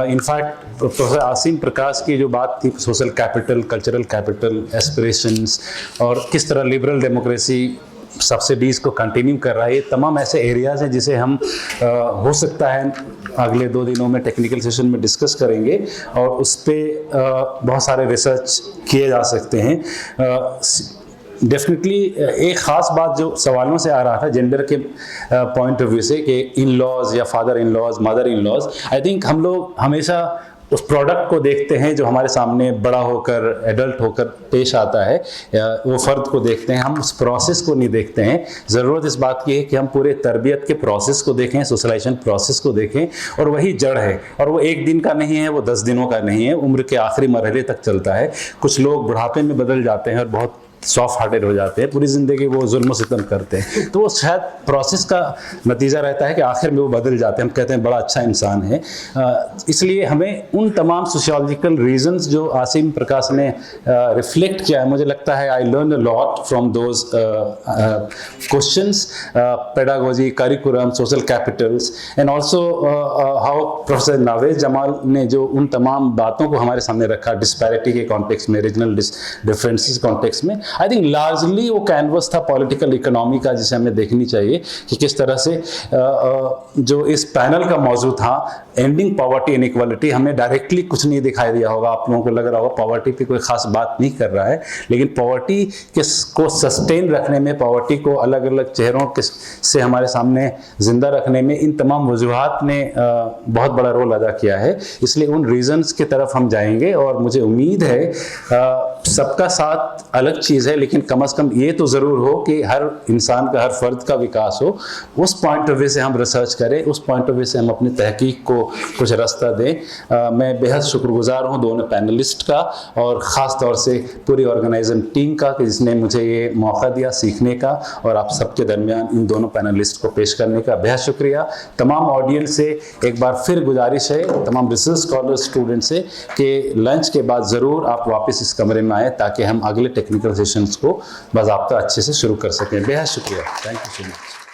[SPEAKER 2] इनफैक्ट प्रोफेसर आसिम प्रकाश की जो बात थी, social capital, cultural capital, aspirations, और किस तरह लिबरल डेमोक्रेसी सब्सिडीज़ को कंटिन्यू कर रहा है, ये तमाम ऐसे एरियाज़ हैं जिसे हम हो सकता है अगले 2 दिनों में टेक्निकल सेशन में डिस्कस करेंगे, और उस पर बहुत सारे रिसर्च किए जा सकते हैं। डेफिनेटली एक ख़ास बात जो सवालों से आ रहा था जेंडर के पॉइंट ऑफ व्यू से, कि इन लॉज या father in laws, mother in laws, I think हम लोग हमेशा उस प्रोडक्ट को देखते हैं जो हमारे सामने बड़ा होकर एडल्ट होकर पेश आता है, वो फ़र्द को देखते हैं, हम उस प्रोसेस को नहीं देखते हैं। ज़रूरत इस बात की है कि हम पूरे तरबियत के प्रोसेस को देखें, सोशलाइजेशन प्रोसेस को देखें, और वही जड़ है। और वो एक दिन का नहीं है, वो 10 दिनों का नहीं है, उम्र के आखिरी मरहले तक चलता है। कुछ लोग बुढ़ापे में बदल जाते हैं और बहुत सॉफ्ट हार्टेड हो जाते हैं, पूरी ज़िंदगी वो जुल्म सितम करते हैं, तो वो शायद प्रोसेस का नतीजा रहता है कि आखिर में वो बदल जाते हैं। हम कहते हैं बड़ा अच्छा इंसान है। इसलिए हमें उन तमाम सोशियोलॉजिकल रीजंस जो आसिम प्रकाश ने रिफ्लेक्ट किया है, मुझे लगता है I learn a lot from those questions, pedagogy, curriculum, social Capitals, and also how professor Naved Jamal ने जो उन तमाम बातों को हमारे सामने रखा, डिस्पैरिटी के कॉन्टेक्स्ट में, रीजनल डिफरेंसेस कॉन्टेक्स्ट में। आई थिंक लार्जली वो कैनवस था पॉलिटिकल इकोनॉमी का, जिसे हमें देखनी चाहिए कि किस तरह से जो इस पैनल का मौजू था, एंडिंग पॉवर्टी इनइक्वालिटी, हमें डायरेक्टली कुछ नहीं दिखाई दिया होगा। आप लोगों को लग रहा होगा पॉवर्टी पे कोई खास बात नहीं कर रहा है, लेकिन पॉवर्टी को सस्टेन रखने में, पॉवर्टी को अलग अलग चेहरों से हमारे सामने जिंदा रखने में इन तमाम वजूहात ने बहुत बड़ा रोल अदा किया है। इसलिए उन रीजंस की तरफ हम जाएंगे, और मुझे उम्मीद है सबका साथ अलग चीज़ है, लेकिन कम से कम ये तो ज़रूर हो कि हर इंसान का, हर फर्द का विकास हो। उस पॉइंट ऑफ व्यू से हम रिसर्च करें, उस पॉइंट ऑफ व्यू से हम अपनी तहकीक को कुछ रास्ता दें। मैं बेहद शुक्रगुजार हूँ दोनों पैनलिस्ट का, और ख़ास तौर से पूरी ऑर्गेनाइजिंग टीम का, कि जिसने मुझे ये मौका दिया सीखने का, और आप सबके दरमियान इन दोनों पैनलिस्ट को पेश करने का बेहद शुक्रिया। तमाम ऑडियंस से एक बार फिर गुजारिश है, तमाम रिसर्च स्कॉलर स्टूडेंट से, कि लंच के बाद ज़रूर आप वापस इस कमरे में आए, ताकि हम अगले टेक्निकल सेशंस को बाज़ाब्ता अच्छे से शुरू कर सकें। बेहद शुक्रिया, थैंक यू सो मच।